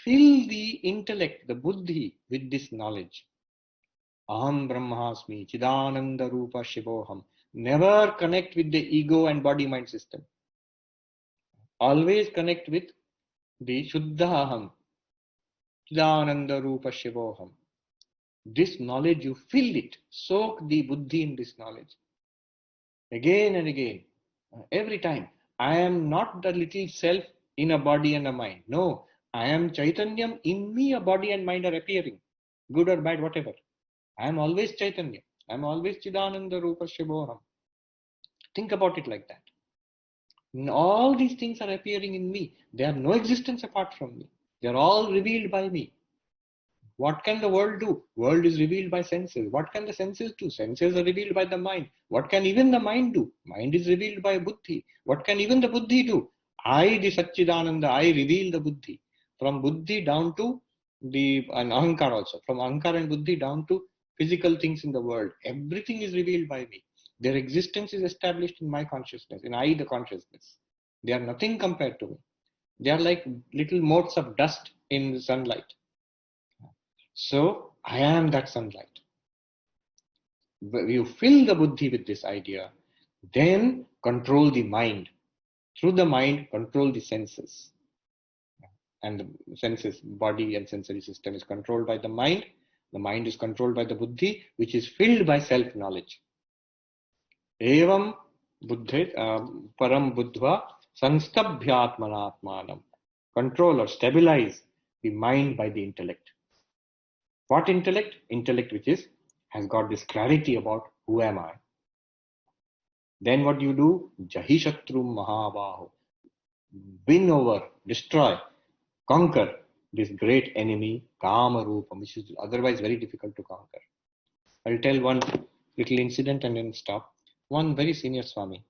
Fill the intellect, the buddhi, with this knowledge. Aham Brahmasmi, Chidananda Rupa Shivoham. Never connect with the ego and body mind system. Always connect with the Shuddha Aham, Chidananda Rupa Shivoham. This knowledge, you fill it, soak the buddhi in this knowledge. Again and again, every time. I am not the little self in a body and a mind. No, I am Chaitanyam. In me, a body and mind are appearing, good or bad, whatever. I am always Chaitanya. I am always Chidananda Rupa Shivoham. Think about it like that. All these things are appearing in me. They have no existence apart from me. They are all revealed by me. What can the world do? World is revealed by senses. What can the senses do? Senses are revealed by the mind. What can even the mind do? Mind is revealed by buddhi. What can even the buddhi do? I, the Satchidananda, I reveal the buddhi. From buddhi down to and ahankar also. From ahankar and buddhi down to physical things in the world. Everything is revealed by me. Their existence is established in my consciousness, in I, the consciousness. They are nothing compared to me. They are like little motes of dust in the sunlight. So, I am that sunlight. You fill the buddhi with this idea, then control the mind. Through the mind, control the senses. And the senses, body and sensory system is controlled by the mind. The mind is controlled by the buddhi, which is filled by self-knowledge. Evam buddhi param buddhva sanstabhyatmanatmanam. Control or stabilize the mind by the intellect. What intellect? Intellect which has got this clarity about who am I. Then what do you do? Jahi Shatrum Mahabaho. Win over, destroy, conquer this great enemy, Kama Rupam, which is otherwise very difficult to conquer. I'll tell one little incident and then stop. One very senior Swami,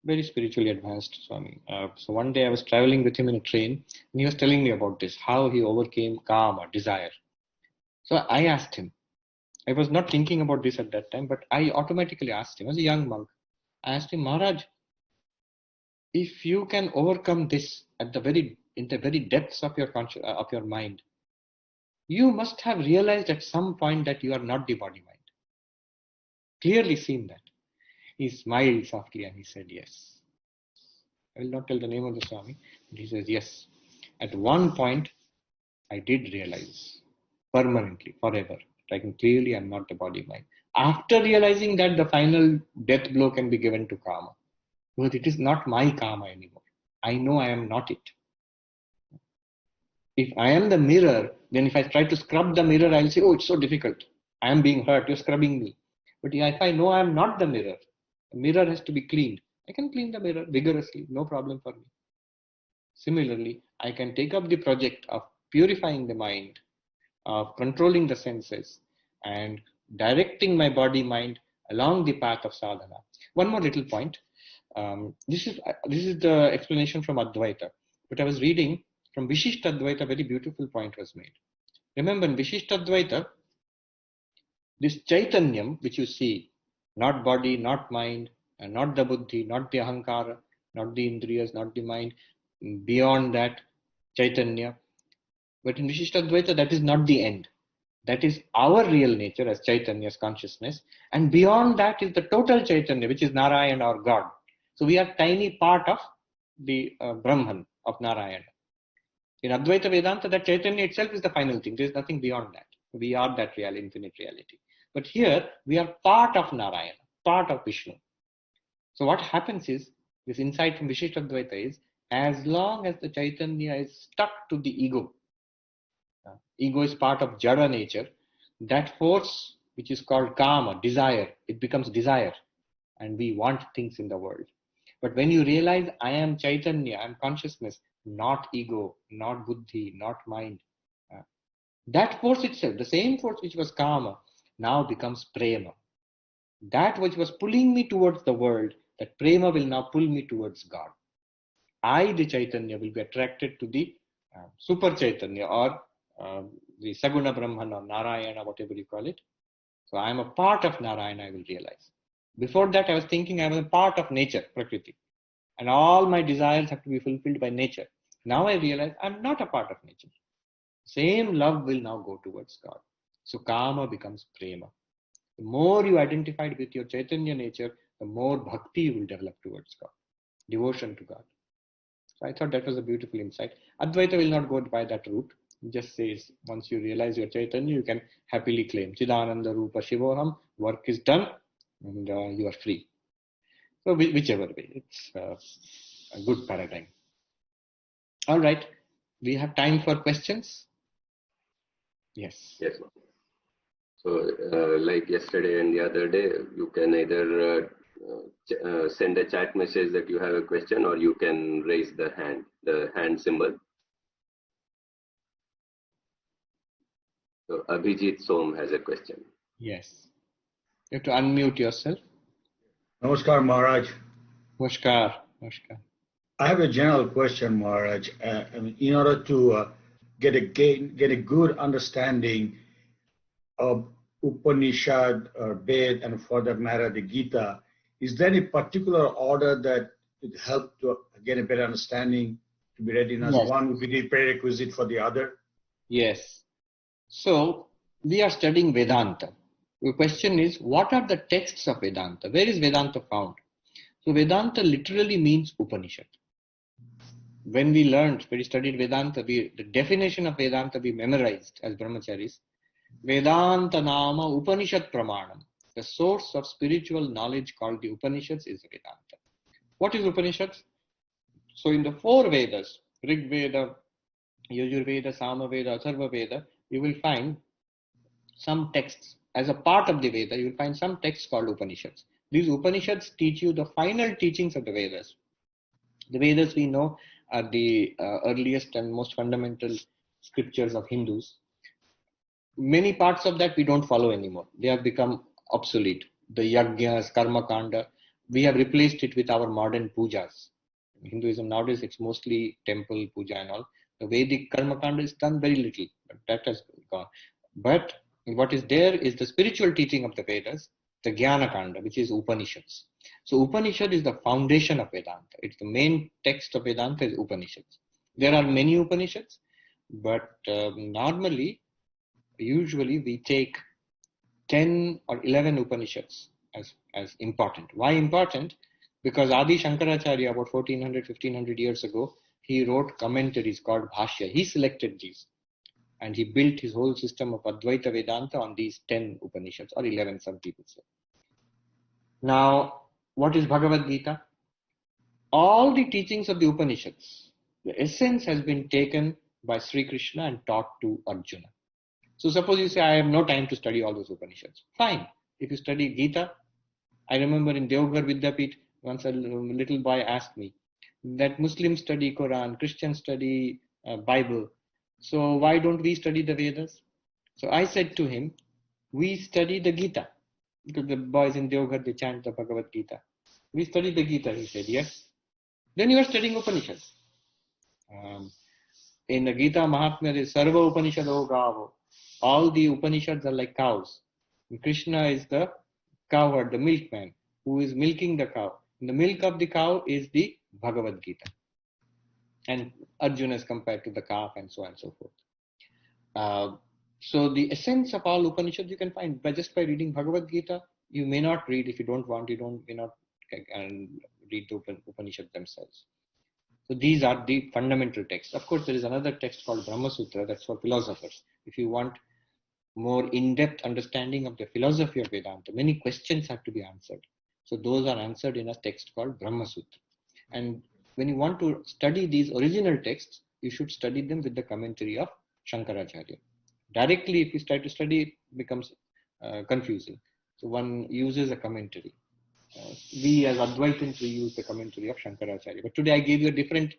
very spiritually advanced Swami. So one day I was traveling with him in a train and he was telling me about this, how he overcame Kama, desire. So I asked him, I was not thinking about this at that time, but I automatically asked him, as a young monk, I asked him, Maharaj, if you can overcome this in the very depths of your mind, you must have realized at some point that you are not the body mind. Clearly seen that. He smiled softly and he said, yes. I will not tell the name of the Swami, but he says, yes. At one point, I did realize permanently, forever, like clearly I'm not the body mind. After realizing that, the final death blow can be given to karma. Because it is not my karma anymore. I know I am not it. If I am the mirror, then if I try to scrub the mirror, I'll say, oh, it's so difficult. I am being hurt, you're scrubbing me. But if I know I am not the mirror has to be cleaned. I can clean the mirror vigorously, no problem for me. Similarly, I can take up the project of purifying the mind, of controlling the senses, and directing my body mind along the path of sadhana. One more little point. This is the explanation from Advaita. But I was reading from Vishishta Advaita, a very beautiful point was made. Remember, in Vishishta Advaita, this Chaitanyam, which you see, not body, not mind, and not the buddhi, not the ahankara, not the indriyas, not the mind, beyond that, Chaitanya. But in Vishishta Advaita, that is not the end. That is our real nature as Chaitanya's consciousness. And beyond that is the total Chaitanya, which is Narayana or God. So we are tiny part of the Brahman of Narayana. In Advaita Vedanta, that Chaitanya itself is the final thing. There is nothing beyond that. We are that real, infinite reality. But here, we are part of Narayana, part of Vishnu. So what happens is, this insight from Vishishta Advaita is, as long as the Chaitanya is stuck to the ego, ego is part of Jada nature, that force which is called Kama, desire, it becomes desire. And we want things in the world. But when you realize I am Chaitanya, I am consciousness, not ego, not buddhi, not mind, that force itself, the same force which was Kama, now becomes prema. That which was pulling me towards the world, that prema will now pull me towards God. I, the Chaitanya, will be attracted to the super Chaitanya or the Saguna Brahman or Narayana, whatever you call it. So I am a part of Narayana, I will realize. Before that, I was thinking I was a part of nature, Prakriti, and all my desires have to be fulfilled by nature. Now I realize I'm not a part of nature. Same love will now go towards God. So Kama becomes Prema. The more you identified with your Chaitanya nature, the more bhakti you will develop towards God, devotion to God. So I thought that was a beautiful insight. Advaita will not go by that route. It just says once you realize your Chaitanya, you can happily claim Chidananda Rupa Shivoham, work is done, and you are free. So whichever way, it's a good paradigm. All right, we have time for questions. Yes. Yes, ma'am. So, like yesterday and the other day, you can either send a chat message that you have a question, or you can raise the hand symbol. So, Abhijit Som has a question. Yes. You have to unmute yourself. Namaskar, Maharaj. Namaskar. Namaskar. I have a general question, Maharaj. In order to get a good understanding of Upanishad or Ved, and for that matter, the Gita, is there any particular order that would help to get a better understanding to be ready? As one would be the prerequisite for the other? Yes. So we are studying Vedanta. The question is, what are the texts of Vedanta? Where is Vedanta found? So Vedanta literally means Upanishad. When we studied Vedanta, the definition of Vedanta we memorized as brahmacharis. Vedanta Nama Upanishad Pramanam. The source of spiritual knowledge called the Upanishads is Vedanta. What is Upanishads? So in the four Vedas, Rig Veda, Yajurveda, Samaveda, Sarvaveda, you will find some texts. As a part of the Veda, you will find some texts called Upanishads. These Upanishads teach you the final teachings of the Vedas. The Vedas we know are the earliest and most fundamental scriptures of Hindus. Many parts of that we don't follow anymore. They have become obsolete. The yajnas, karma kanda, we have replaced it with our modern pujas. In Hinduism nowadays, it's mostly temple puja and all. The Vedic karma kanda is done very little, but that has gone. But what is there is the spiritual teaching of the Vedas, the Jnana Kanda, which is Upanishads. So Upanishad is the foundation of Vedanta. It's the main text of Vedanta is Upanishads. There are many Upanishads, but usually we take 10 or 11 Upanishads as important. Why important? Because Adi Shankaracharya, about 1500 years ago, he wrote commentaries called Bhashya. He selected these. And he built his whole system of Advaita Vedanta on these 10 Upanishads, or 11, some people say. Now, what is Bhagavad Gita? All the teachings of the Upanishads, the essence has been taken by Sri Krishna and taught to Arjuna. So suppose you say, I have no time to study all those Upanishads. Fine. If you study Gita, I remember in Deoghar Vidyapith, once a little boy asked me that Muslims study Quran, Christians study Bible. So why don't we study the Vedas? So I said to him, we study the Gita. Because the boys in Deoghar, they chant the Bhagavad Gita. We study the Gita, he said, yes. Then you are studying Upanishads. In the Gita Mahatmya, there is Sarva Upanishado Gavo. All the Upanishads are like cows. And Krishna is the cowherd, the milkman, who is milking the cow. And the milk of the cow is the Bhagavad Gita. And Arjuna is compared to the calf and so on and so forth. So the essence of all Upanishads you can find just by reading Bhagavad Gita. You may not read if you don't want. May not read the Upanishads themselves. So these are the fundamental texts. Of course, there is another text called Brahma Sutra that's for philosophers. If you want more in-depth understanding of the philosophy of Vedanta, many questions have to be answered. So those are answered in a text called Brahma Sutra. And when you want to study these original texts, you should study them with the commentary of Shankaracharya. Directly, if you start to study, it becomes confusing. So one uses a commentary. We as Advaitins, we use the commentary of Shankaracharya. But today I gave you a different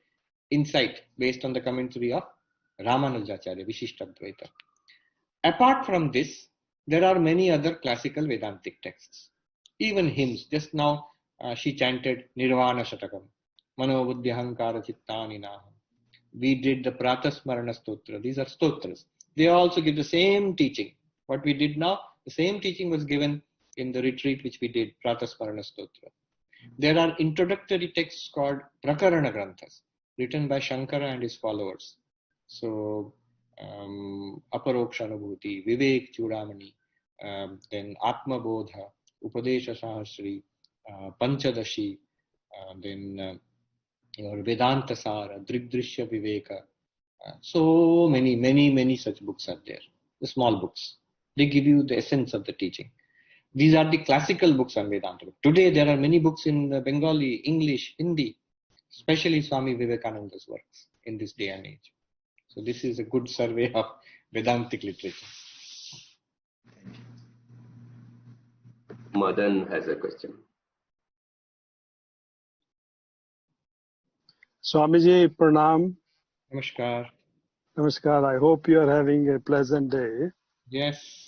insight based on the commentary of Ramanujacharya, Vishishtadvaita. Apart from this, there are many other classical Vedantic texts. Even hymns. Just now she chanted Nirvana Shatakam, Mano Buddhi Ahankara Chittani Naham. We did the Pratasmarana Stotra. These are stotras. They also give the same teaching. What we did now, the same teaching was given in the retreat which we did, Pratasmarana Stotra. There are introductory texts called Prakarana Granthas, written by Shankara and his followers. So, Aparoksha Anubhuti, Vivek Chudamani, then Atma Bodha, Upadesha Sahasri, Panchadashi, then Vedanta Sara, Drigdrishya Viveka. So many such books are there. The small books. They give you the essence of the teaching. These are the classical books on Vedanta. Today there are many books in Bengali, English, Hindi, especially Swami Vivekananda's works in this day and age. So this is a good survey of Vedantic literature. Madan has a question. Swamiji, pranam. Namaskar. Namaskar. I hope you are having a pleasant day. Yes.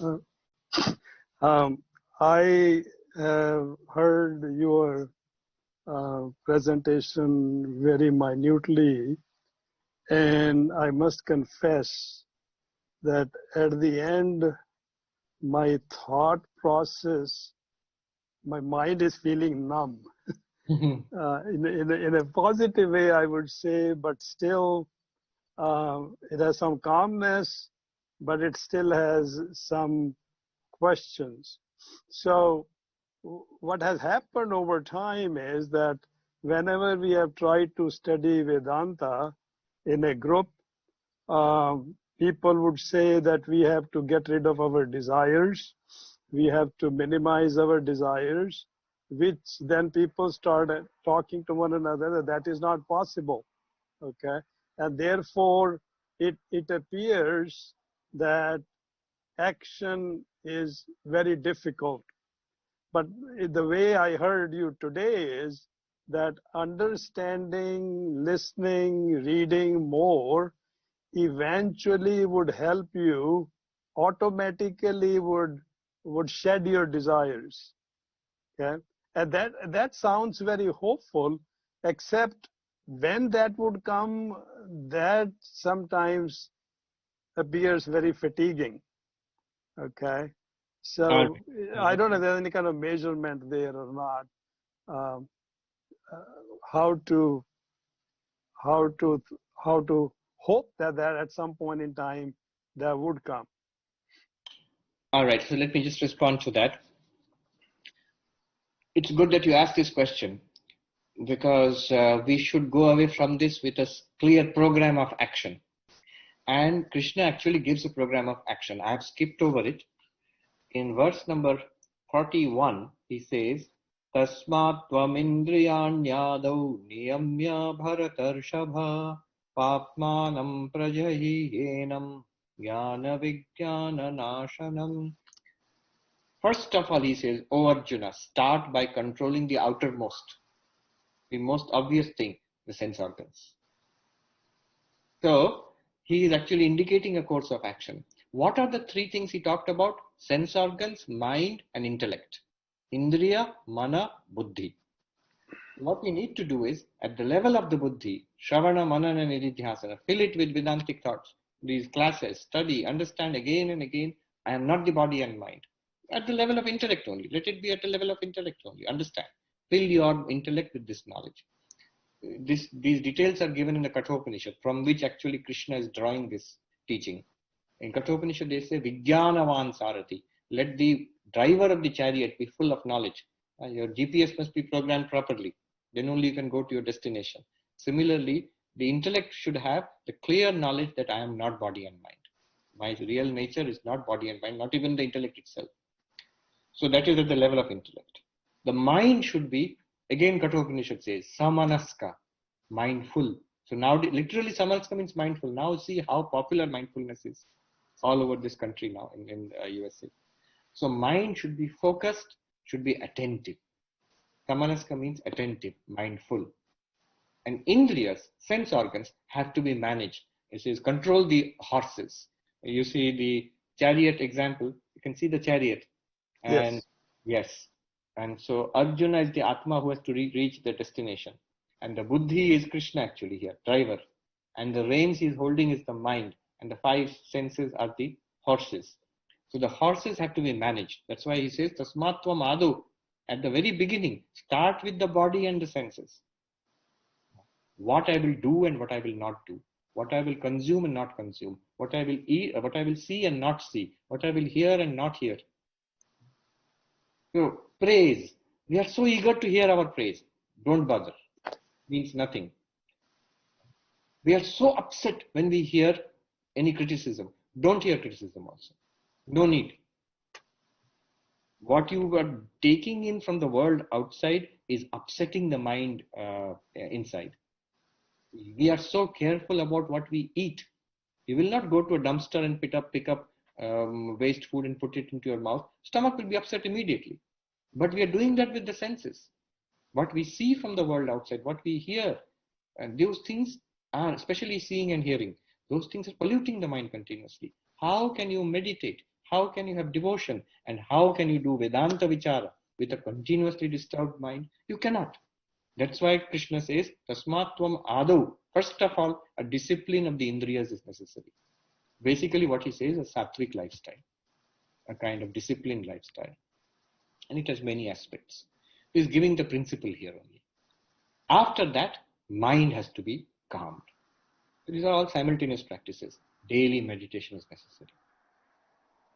I have heard your presentation very minutely, and I must confess that at the end, my thought process, my mind is feeling numb. In a positive way, I would say, but still it has some calmness, but it still has some questions. So what has happened over time is that whenever we have tried to study Vedanta in a group, people would say that we have to get rid of our desires, we have to minimize our desires, which then people started talking to one another that is not possible, okay? And therefore, it appears that action is very difficult. But the way I heard you today is that understanding, listening, reading more eventually would help you, automatically would shed your desires. Okay? And that sounds very hopeful, except when that would come, that sometimes appears very fatiguing. Okay, so I don't know if there's any kind of measurement there or not. How to hope that at some point in time that would come. All right, so let me just respond to that. It's good that you asked this question, because we should go away from this with a clear program of action. And Krishna actually gives a program of action. I have skipped over it. In verse number 41, he says, Tasmat tvamindriyanyadau niyamya bharatarshabha papmanam prajahiyenam jnana vijnana nashanam. First of all, he says, O Arjuna, start by controlling the outermost, the most obvious thing, the sense organs. So, he is actually indicating a course of action. What are the three things he talked about? Sense organs, mind, and intellect. Indriya, mana, buddhi. What we need to do is, at the level of the buddhi, Shravana, Manana, and Nididhyasana, fill it with Vedantic thoughts. These classes, study, understand again and again, I am not the body and mind. At the level of intellect only. Let it be at the level of intellect only. Understand. Fill your intellect with this knowledge. These details are given in the Kathopanishad, from which actually Krishna is drawing this teaching. In Kathopanishad, they say, Vijnanavan Sarati. Let the driver of the chariot be full of knowledge. Your GPS must be programmed properly. Then only you can go to your destination. Similarly, the intellect should have the clear knowledge that I am not body and mind. My real nature is not body and mind, not even the intellect itself. So that is at the level of intellect. The mind should be, again Kathopanishad says, Samanaska, mindful. So now literally Samanaska means mindful. Now see how popular mindfulness is all over this country now in USA. So mind should be focused, should be attentive. Samanaska means attentive, mindful. And indriyas, sense organs, have to be managed. It says control the horses. You see the chariot example, you can see the chariot. And yes. And so Arjuna is the Atma who has to reach the destination. And the Buddhi is Krishna actually here, driver. And the reins he is holding is the mind. and the five senses are the horses. So the horses have to be managed. That's why he says, Tasmatvam Adu, at the very beginning, start with the body and the senses. What I will do and what I will not do. What I will consume and not consume. What I will eat, what I will see and not see. What I will hear and not hear. So, praise. We are so eager to hear our praise. Don't bother. Means nothing. We are so upset when we hear any criticism. Don't hear criticism also. No need. What you are taking in from the world outside is upsetting the mind inside. We are so careful about what we eat. You will not go to a dumpster and pick up waste food and put it into your mouth. Stomach will be upset immediately. But we are doing that with the senses. What we see from the world outside, what we hear, and those things are, especially seeing and hearing, those things are polluting the mind continuously. How can you meditate? How can you have devotion? And how can you do Vedanta Vichara with a continuously disturbed mind? You cannot. That's why Krishna says, Tasmatvam Adu. First of all, a discipline of the Indriyas is necessary. Basically, what he says is a sattvic lifestyle, a kind of disciplined lifestyle. And it has many aspects. He's giving the principle here only. After that, mind has to be calmed. These are all simultaneous practices. Daily meditation is necessary.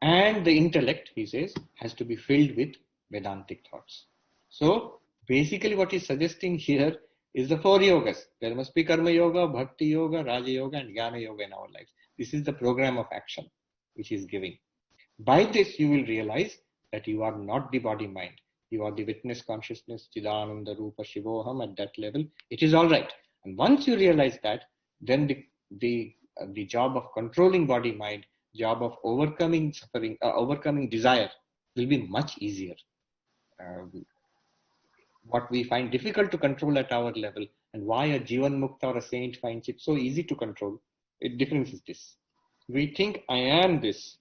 And the intellect, he says, has to be filled with Vedantic thoughts. So, basically what he's suggesting here is the four yogas. There must be Karma Yoga, Bhakti Yoga, Raja Yoga, and Jnana Yoga in our lives. This is the program of action which he is giving. By this, you will realize that you are not the body-mind. You are the witness consciousness, Chidananda Rupa Shivoham at that level. It is all right. And once you realize that, then the job of controlling body-mind, job of overcoming suffering, overcoming desire will be much easier. What we find difficult to control at our level, and why a Jivan Mukta or a saint finds it so easy to control, the difference is this. We think I am this,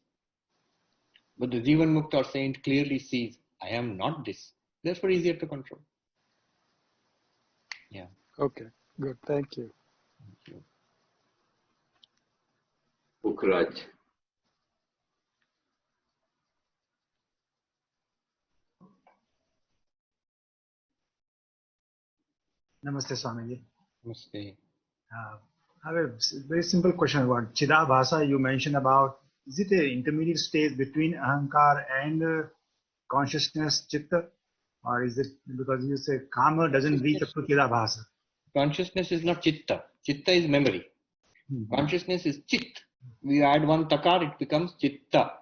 but the Jivan Mukta or saint clearly sees I am not this. Therefore, easier to control. Yeah. Okay, good. Thank you. Thank you. Pukraj. Namaste, Swamiji. Namaste. I have a very simple question about Chidabhasa. You mentioned about, is it an intermediate stage between Ahankar and consciousness, Chitta? Or is it because you say Kama doesn't reach up to Chidabhasa? Consciousness is not Chitta. Chitta is memory. Consciousness is Chit. We add one takar, it becomes Chitta,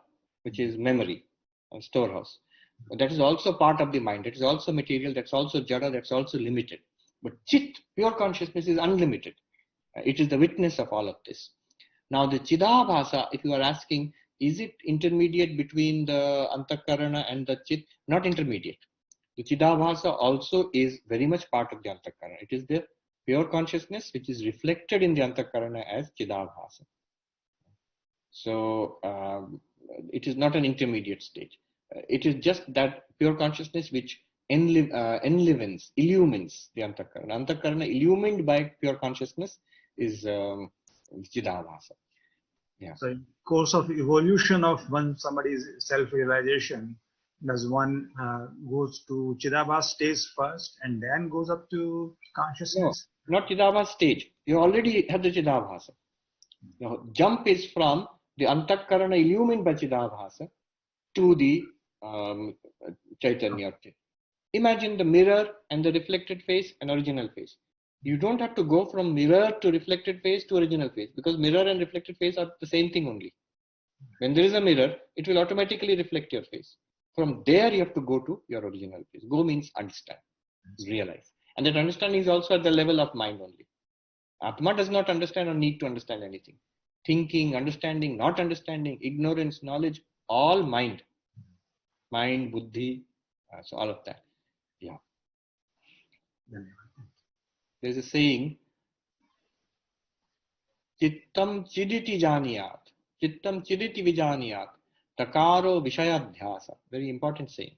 which is memory, a storehouse. But that is also part of the mind. It is also material, that's also jada, that's also limited. But Chit, pure consciousness, is unlimited. It is the witness of all of this. Now the Chidabhasa, if you are asking, is it intermediate between the Antakarana and the Chit? Not intermediate. The Chidabhasa also is very much part of the Antakarana. It is the pure consciousness which is reflected in the Antakarana as Chidabhasa. So it is not an intermediate stage. It is just that pure consciousness which illumines the Antakarana. Antakarana illumined by pure consciousness is Chidabhasa. Yeah. So in course of evolution of somebody's self-realization, does one goes to Chidabhasa stage first and then goes up to consciousness? No, not Chidabhasa stage. You already have the Chidabhasa. The jump is from the Antakarana illumined by Chidabhasa to the Chaitanya. Imagine the mirror and the reflected face and original face. You don't have to go from mirror to reflected face to original face, because mirror and reflected face are the same thing only. When there is a mirror, it will automatically reflect your face. From there, you have to go to your original face. Go means understand, realize. And that understanding is also at the level of mind only. Atma does not understand or need to understand anything. Thinking, understanding, not understanding, ignorance, knowledge, all mind. Mind, buddhi, so all of that. Yeah. There's a saying, Chittam chiditi janiyat, Chittam chiditi vijaniyat, Takaro vishayadhyasa. Very important saying.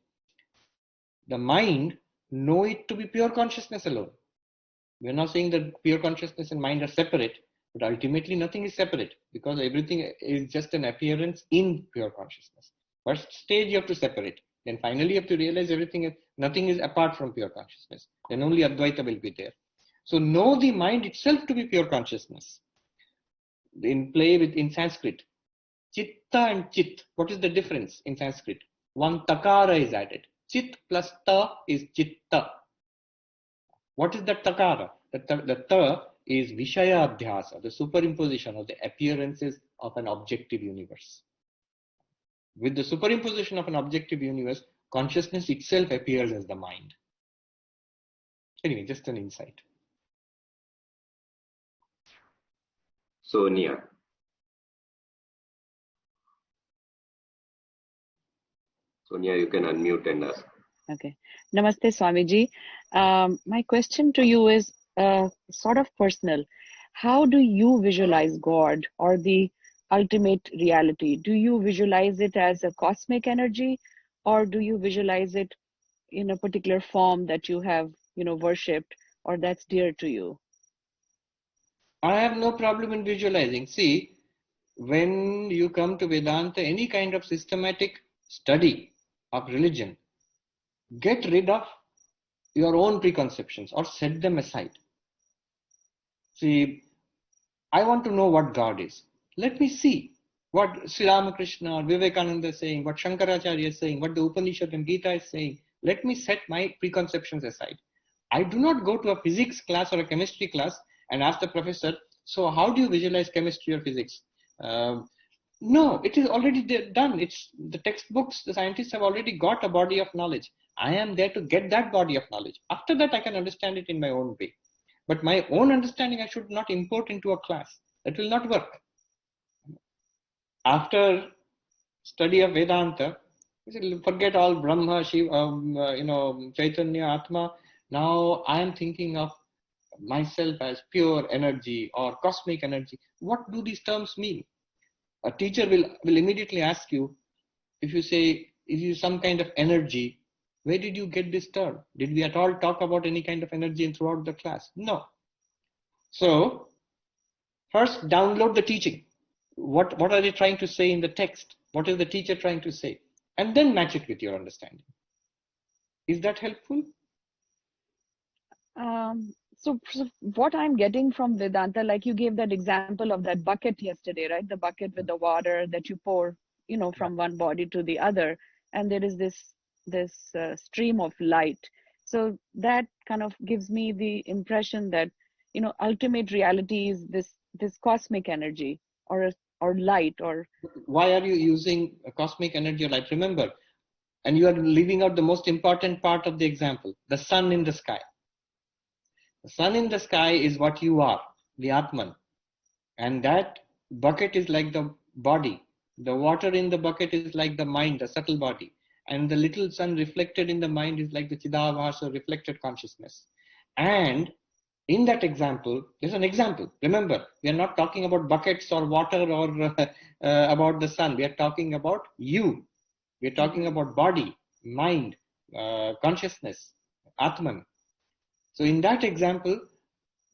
The mind know it to be pure consciousness alone. We're not saying that pure consciousness and mind are separate, But ultimately, nothing is separate because everything is just an appearance in pure consciousness. First stage, you have to separate. Then finally, you have to realize nothing is apart from pure consciousness. Then only Advaita will be there. So know the mind itself to be pure consciousness. In Sanskrit, Chitta and Chit. What is the difference in Sanskrit? One takara is added. Chit plus ta is chitta. What is the takara? The ta is Vishaya Adhyasa, the superimposition of the appearances of an objective universe. With the superimposition of an objective universe, consciousness itself appears as the mind. Anyway, just an insight. Sonia. Sonia, you can unmute and ask. Okay. Namaste, Swamiji. My question to you is sort of personal. How do you visualize God or the ultimate reality? Do you visualize it as a cosmic energy, or do you visualize it in a particular form that you have, worshipped or that's dear to you? I have no problem in visualizing. See, when you come to Vedanta, any kind of systematic study of religion, get rid of your own preconceptions or set them aside. See, I want to know what God is. Let me see what Sri Ramakrishna or Vivekananda is saying, what Shankaracharya is saying, what the Upanishad and Gita is saying. Let me set my preconceptions aside. I do not go to a physics class or a chemistry class and ask the professor, so how do you visualize chemistry or physics? No, it is already done. It's the textbooks, the scientists have already got a body of knowledge. I am there to get that body of knowledge. After that, I can understand it in my own way. But my own understanding, I should not import into a class. That will not work. After study of Vedanta, forget all Brahma, Shiva, Chaitanya, Atma. Now I am thinking of myself as pure energy or cosmic energy. What do these terms mean? A teacher will immediately ask you, if you say, is you some kind of energy, where did you get this term? Did we at all talk about any kind of energy throughout the class? No. So, first download the teaching. What are they trying to say in the text? What is the teacher trying to say? And then match it with your understanding. Is that helpful? So what I'm getting from Vedanta, like you gave that example of that bucket yesterday, right? The bucket with the water that you pour, from one body to the other, and there is this stream of light. So that kind of gives me the impression that, ultimate reality is this cosmic energy or light or. Why are you using a cosmic energy or light? Remember, and you are leaving out the most important part of the example, the sun in the sky. The sun in the sky is what you are, the Atman. And that bucket is like the body. The water in the bucket is like the mind, the subtle body. And the little sun reflected in the mind is like the Chidavasa, reflected consciousness. And in that example, there's an example. Remember, we are not talking about buckets or water or about the sun. We are talking about you. We are talking about body, mind, consciousness, Atman. So in that example,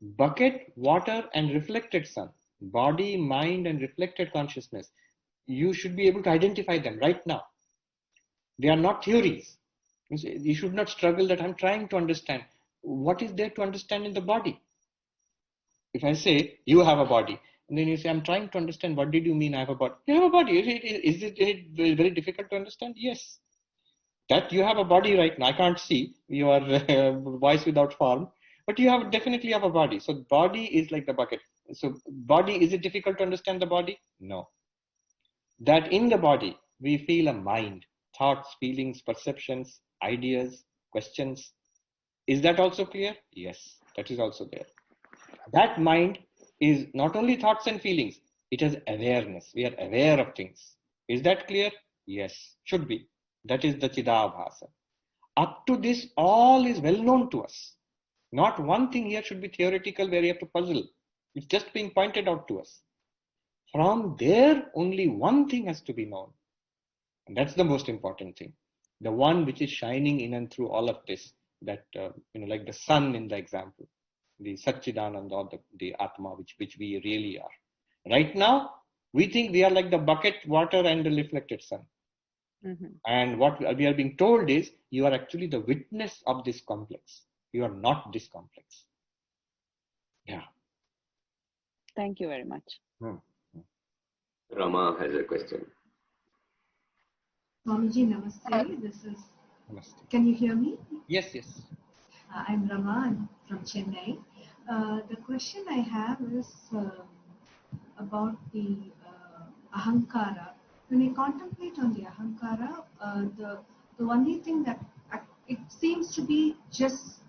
bucket, water, and reflected sun, body, mind, and reflected consciousness, you should be able to identify them right now. They are not theories. You should not struggle that I'm trying to understand. What is there to understand in the body? If I say, you have a body, and then you say, I'm trying to understand, what did you mean I have a body? You have a body. Is it very difficult to understand? Yes. That you have a body right now. I can't see your voice without form, but you definitely have a body. So body is like the bucket. So body, is it difficult to understand the body? No. That in the body, we feel a mind, thoughts, feelings, perceptions, ideas, questions. Is that also clear? Yes, that is also there. That mind is not only thoughts and feelings, it has awareness. We are aware of things. Is that clear? Yes, should be. That is the Chidabhasa. Up to this, all is well known to us. Not one thing here should be theoretical where you have to puzzle. It's just being pointed out to us. From there, only one thing has to be known. And that's the most important thing. The one which is shining in and through all of this, that, like the sun in the example. the Satchidananda or the Atma, which we really are. Right now, we think we are like the bucket, water, and the reflected sun. And what we are being told is, you are actually the witness of this complex. You are not this complex. Yeah. Thank you very much. Rama has a question. Swamiji, namaste. This is. Namaste. Can you hear me? Yes. I'm Rama. I'm from Chennai. The question I have is about the ahankara. When we contemplate on the ahankara, the only thing that it seems to be just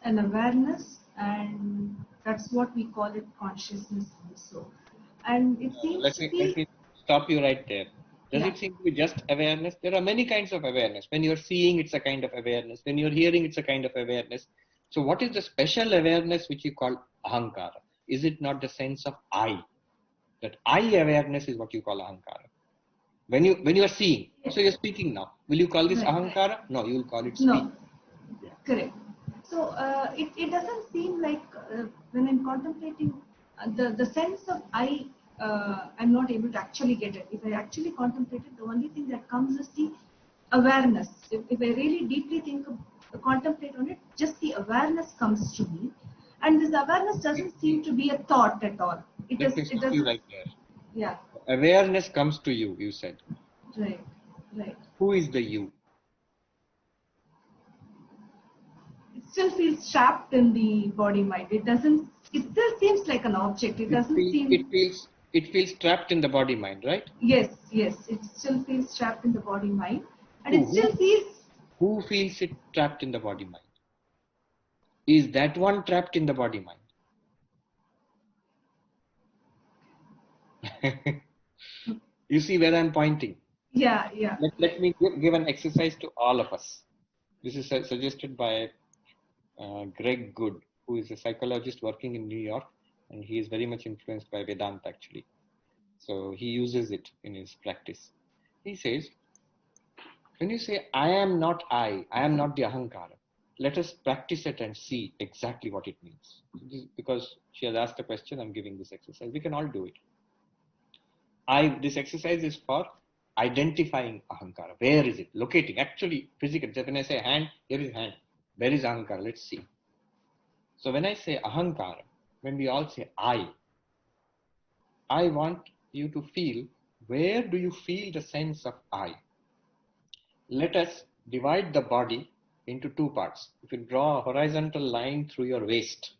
an awareness, and that's what we call it consciousness also. And it seems Let me stop you right there. Does it seem to be just awareness? There are many kinds of awareness. When you're seeing, it's a kind of awareness. When you're hearing, it's a kind of awareness. So what is the special awareness which you call ahankara? Is it not the sense of I? That I awareness is what you call ahankara. When you are seeing, so you're speaking now. Will you call this ahankara? No, you will call it speech. No, correct. So it doesn't seem like when I'm contemplating the sense of I, I'm not able to actually get it. If I actually contemplate it, the only thing that comes is the awareness. If I really deeply contemplate on it, just the awareness comes to me, and this awareness doesn't seem to be a thought at all. It doesn't. You right there. Yeah. Awareness comes to you. You said. Right. Who is the you? It still feels trapped in the body mind. It still seems like an object. It feels trapped in the body mind, right? Yes. It still feels trapped in the body mind, and it still feels. Who feels it trapped in the body mind? Is that one trapped in the body mind? You see where I'm pointing? Yeah. Let me give an exercise to all of us. This is suggested by Greg Good, who is a psychologist working in New York, and he is very much influenced by Vedanta actually. So he uses it in his practice. He says, when you say, I am not the ahankara, let us practice it and see exactly what it means. Because she has asked a question, I'm giving this exercise. We can all do it. This exercise is for identifying ahankara. Where is it? Locating. Actually, physically. When I say hand, here is hand. Where is ahankara? Let's see. So when I say ahankara, when we all say I want you to feel, where do you feel the sense of I? Let us divide the body into two parts. If you draw a horizontal line through your waist,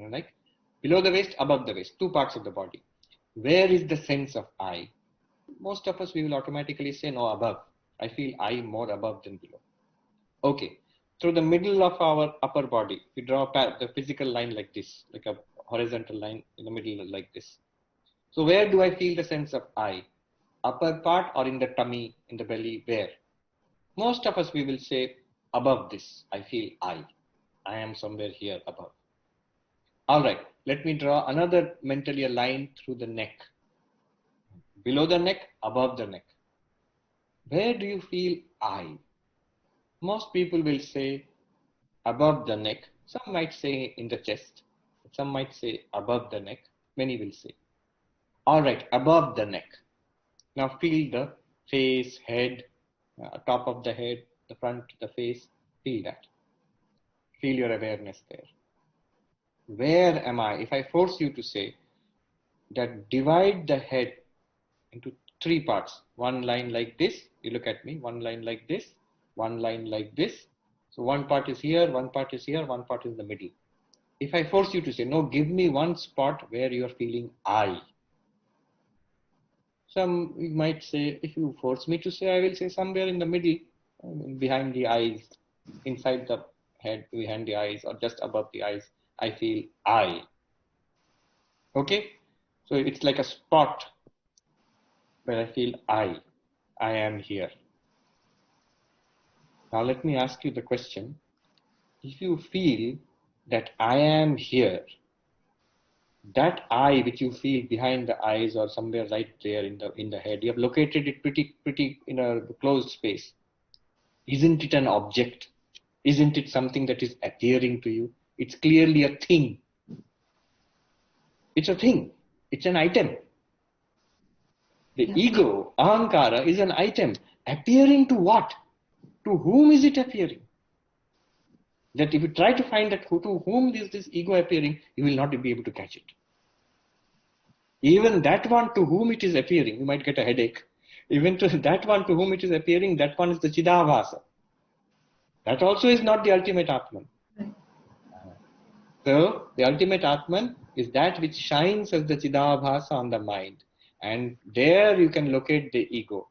like below the waist, above the waist, two parts of the body. Where is the sense of I? Most of us, we will automatically say, no, above. I feel I more above than below. Okay. Through the middle of our upper body, we draw the physical line like this, like a horizontal line in the middle like this. So where do I feel the sense of I? Upper part or in the tummy, in the belly, where? Most of us, we will say, above this, I feel I am somewhere here above. All right, let me draw another mentally a line through the neck. Below the neck, above the neck. Where do you feel I? Most people will say above the neck. Some might say in the chest. Some might say above the neck. Many will say. All right, above the neck. Now feel the face, head, top of the head, the front, the face. Feel that. Feel your awareness there. Where am I? If I force you to say that, divide the head into three parts. One line like this. You look at me. One line like this. One line like this. So one part is here, one part is here, one part is in the middle. If I force you to say, no, give me one spot where you are feeling I. Some might say, if you force me to say, I will say somewhere in the middle, behind the eyes, inside the head, behind the eyes, or just above the eyes, I feel I. Okay? So it's like a spot where I feel I am here. Now let me ask you the question. If you feel that I am here, that I which you feel behind the eyes or somewhere right there in the head, you have located it pretty in a closed space. Isn't it an object? Isn't it something that is appearing to you? It's clearly a thing. It's a thing. It's an item. The ego, ahankara, is an item. Appearing to what? To whom is it appearing? That if you try to find that to whom is this ego appearing, you will not be able to catch it. Even that one to whom it is appearing, you might get a headache. Even to that one to whom it is appearing, that one is the Chidabhasa. That also is not the ultimate Atman. So, the ultimate Atman is that which shines as the Chidabhasa on the mind. And there you can locate the ego,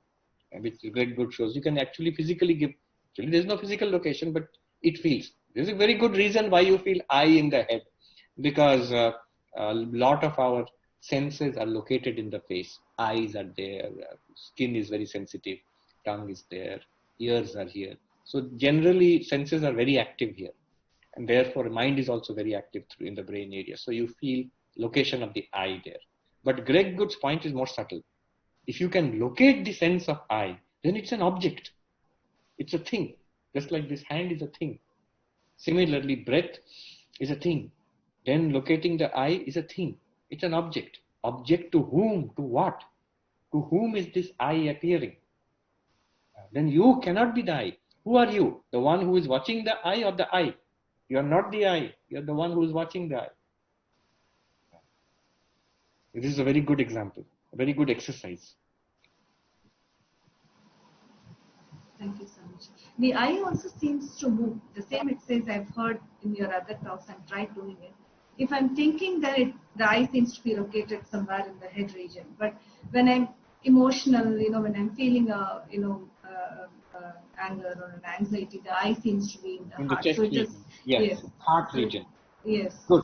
which Greg Good shows. You can actually physically give, actually there is no physical location, but it feels. There is a very good reason why you feel I in the head. Because a lot of our senses are located in the face. Eyes are there, skin is very sensitive, tongue is there, ears are here. So generally senses are very active here. And therefore mind is also very active in the brain area. So you feel location of the I there. But Greg Good's point is more subtle. If you can locate the sense of I, then it's an object. It's a thing. Just like this hand is a thing. Similarly, breath is a thing. Then locating the I is a thing. It's an object. Object to whom? To what? To whom is this I appearing? Then you cannot be the I. Who are you? The one who is watching the I or the I? You are not the I. You are the one who is watching the I. This is a very good example, a very good exercise. Thank you so much. The eye also seems to move. The same exercise I've heard in your other talks and tried doing it. If I'm thinking that the eye seems to be located somewhere in the head region, but when I'm emotional, when I'm feeling anger or an anxiety, the eye seems to be in the heart. Chest region. Yes, heart region. Yes. Good.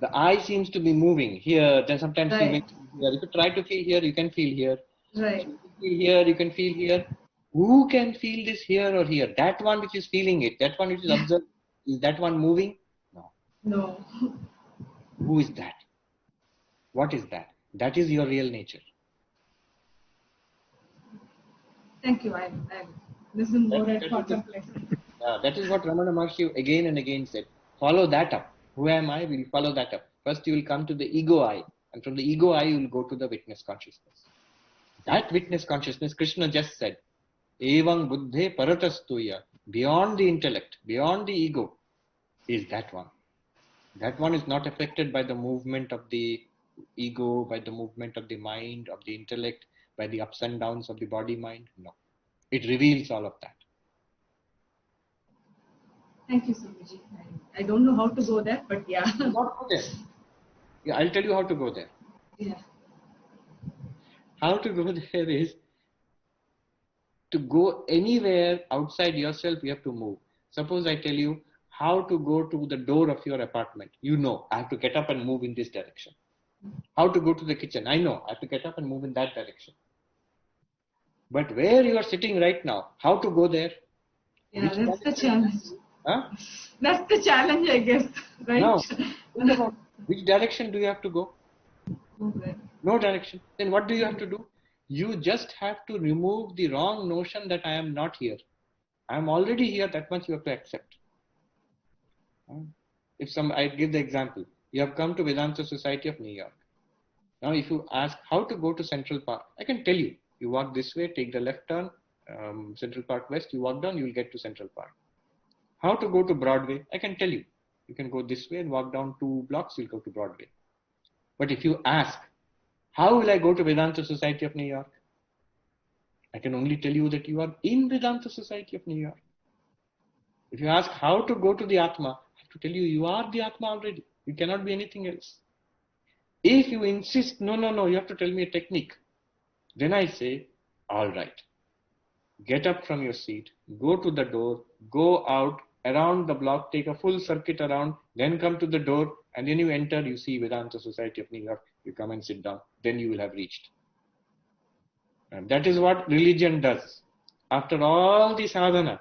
The eye seems to be moving here, then sometimes you may feel here. If you try to feel here, you can feel here. Right. So you feel here, you can feel here. Who can feel this here or here? That one which is feeling it, that one which is observing. Is that one moving? No. No. Who is that? What is that? That is your real nature. Thank you. I'm listening more and contemplating. That is what Ramana Maharshi again and again said. Follow that up. Who am I? We'll follow that up. First you will come to the ego eye. And from the ego eye you will go to the witness consciousness. That witness consciousness, Krishna just said, Evang buddhe paratastuya, beyond the intellect, beyond the ego, is that one. That one is not affected by the movement of the ego, by the movement of the mind, of the intellect, by the ups and downs of the body-mind. No. It reveals all of that. Thank you, Swamiji. I don't know how to go there, but yeah. Not go there. Yeah, I'll tell you how to go there. Yeah. How to go there is to go anywhere outside yourself, you have to move. Suppose I tell you how to go to the door of your apartment. You know, I have to get up and move in this direction. How to go to the kitchen. I know, I have to get up and move in that direction. But where you are sitting right now, how to go there? Yeah, that's the challenge. Huh? That's the challenge, I guess. Right? No. Think about which direction do you have to go? Okay. No direction. Then what do you have to do? You just have to remove the wrong notion that I am not here. I am already here, that much you have to accept. I give the example. You have come to Vedanta Society of New York. Now if you ask how to go to Central Park, I can tell you. You walk this way, take the left turn, Central Park West, you walk down, you will get to Central Park. How to go to Broadway, I can tell you. You can go this way and walk down 2 blocks, you'll go to Broadway. But if you ask, how will I go to Vedanta Society of New York? I can only tell you that you are in Vedanta Society of New York. If you ask how to go to the Atma, I have to tell you, you are the Atma already. You cannot be anything else. If you insist, no, you have to tell me a technique. Then I say, all right. Get up from your seat, go to the door, go out, around the block, take a full circuit around, then come to the door, and then you enter, you see Vedanta Society of New York, you come and sit down, then you will have reached. And that is what religion does. After all the sadhana,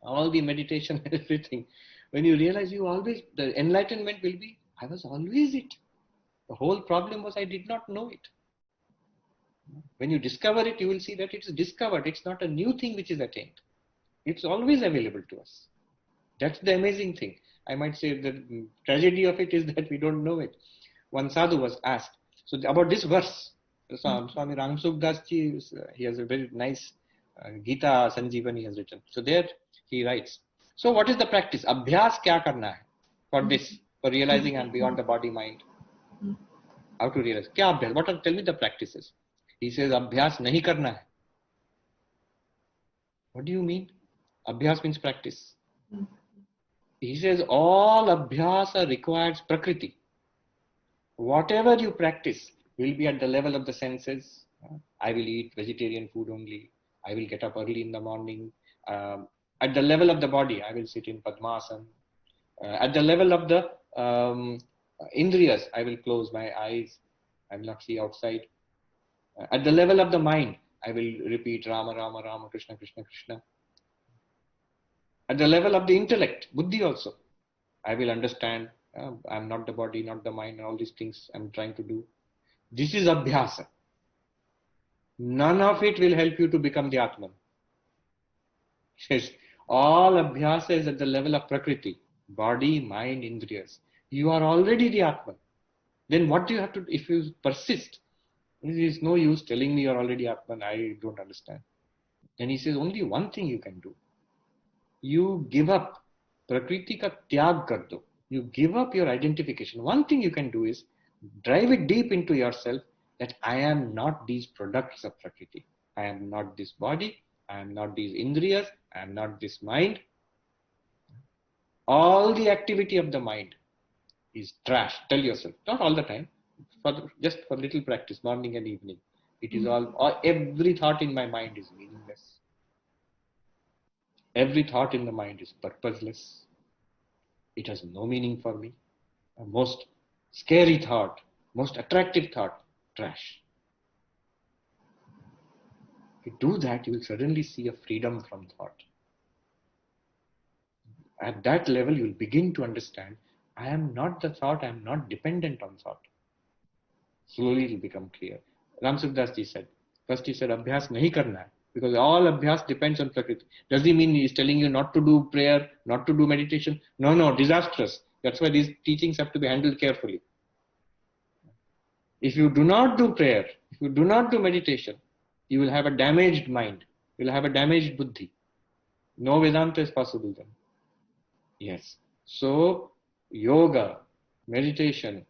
all the meditation, everything, when you realize the enlightenment will be, I was always it. The whole problem was I did not know it. When you discover it, you will see that it is discovered. It's not a new thing which is attained. It's always available to us. That's the amazing thing. I might say the tragedy of it is that we don't know it. One sadhu was asked, so about this verse, Swami Ramsukdas ji, he has a very nice Gita Sanjeevani he has written. So there he writes, so what is the practice? Abhyas kya karna hai for this, for realizing I'm beyond the body mind? How to realize? Kya abhyas? What are, tell me the practices? He says, abhyas nahi karna hai. What do you mean? Abhyas means practice. He says all abhyasa requires prakriti. Whatever you practice will be at the level of the senses. I will eat vegetarian food only. I will get up early in the morning. At the level of the body, I will sit in Padmasana. At the level of the indriyas, I will close my eyes. I will not see outside. At the level of the mind, I will repeat Rama, Rama, Rama, Krishna, Krishna, Krishna. At the level of the intellect, buddhi also, I will understand I'm not the body, not the mind, and all these things I'm trying to do. This is abhyasa. None of it will help you to become the Atman. Yes, all abhyasa is at the level of prakriti, body, mind, indriyas. You are already the Atman. Then what do you have to do? If you persist, there is no use telling me you're already Atman, I don't understand. Then he says only one thing you can do. You give up. Prakriti ka tyag kar do. You give up your identification. One thing you can do is drive it deep into yourself that I am not these products of Prakriti. I am not this body. I am not these indriyas. I am not this mind. All the activity of the mind is trash. Tell yourself. Not all the time. Just for little practice, morning and evening. It is all every thought in my mind is meaningless. Every thought in the mind is purposeless. It has no meaning for me. A most scary thought, most attractive thought, trash. If you do that, you will suddenly see a freedom from thought. At that level, you will begin to understand, I am not the thought, I am not dependent on thought. Slowly it will become clear. Ramsukdas ji said, first he said, abhyas nahi karna hai, because all abhyas depends on Prakriti. Does he mean he is telling you not to do prayer, not to do meditation? No, disastrous. That's why these teachings have to be handled carefully. If you do not do prayer, if you do not do meditation, you will have a damaged mind. You will have a damaged buddhi. No Vedanta is possible then. Yes. So, yoga, meditation,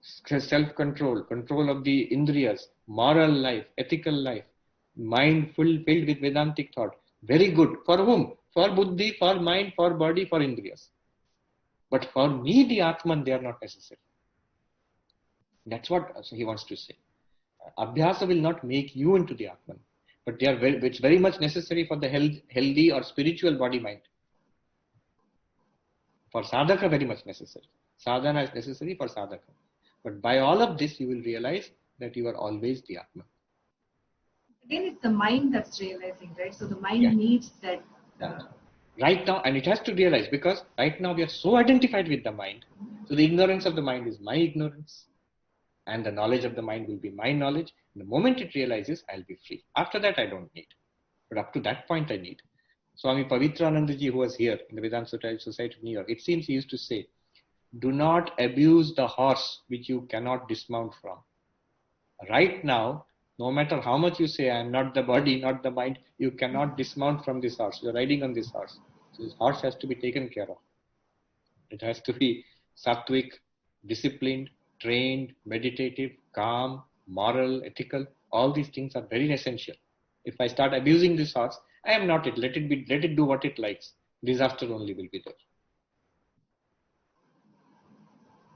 self-control, control of the indriyas, moral life, ethical life, mind filled with Vedantic thought. Very good. For whom? For buddhi, for mind, for body, for indriyas. But for me, the Atman, they are not necessary. That's what he wants to say. Abhyasa will not make you into the Atman, but they are it's very much necessary for the healthy or spiritual body-mind. For sadhaka, very much necessary. Sadhana is necessary for sadhaka. But by all of this, you will realize that you are always the Atman. Again, it's the mind that's realizing, right? So the mind needs that. Right now, and it has to realize, because right now we are so identified with the mind. So the ignorance of the mind is my ignorance. And the knowledge of the mind will be my knowledge. And the moment it realizes, I'll be free. After that, I don't need. But up to that point, I need. Swami Pavitrananda ji, who was here in the Vedanta Society of New York, it seems he used to say, do not abuse the horse which you cannot dismount from. Right now, no matter how much you say, I am not the body, not the mind, you cannot dismount from this horse. You're riding on this horse. So this horse has to be taken care of. It has to be sattvic, disciplined, trained, meditative, calm, moral, ethical. All these things are very essential. If I start abusing this horse, I am not it. Let it do what it likes. Disaster only will be there.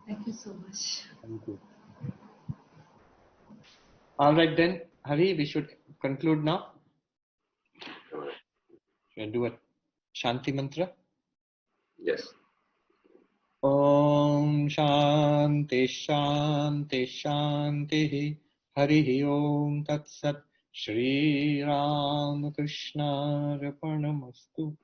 Thank you so much. Thank you. All right then, Hari, we should conclude now. Should I do a Shanti mantra? Yes. Om Shanti Shanti Shanti Hari Om Tat Sat Shri Ramakrishna Arpanamastu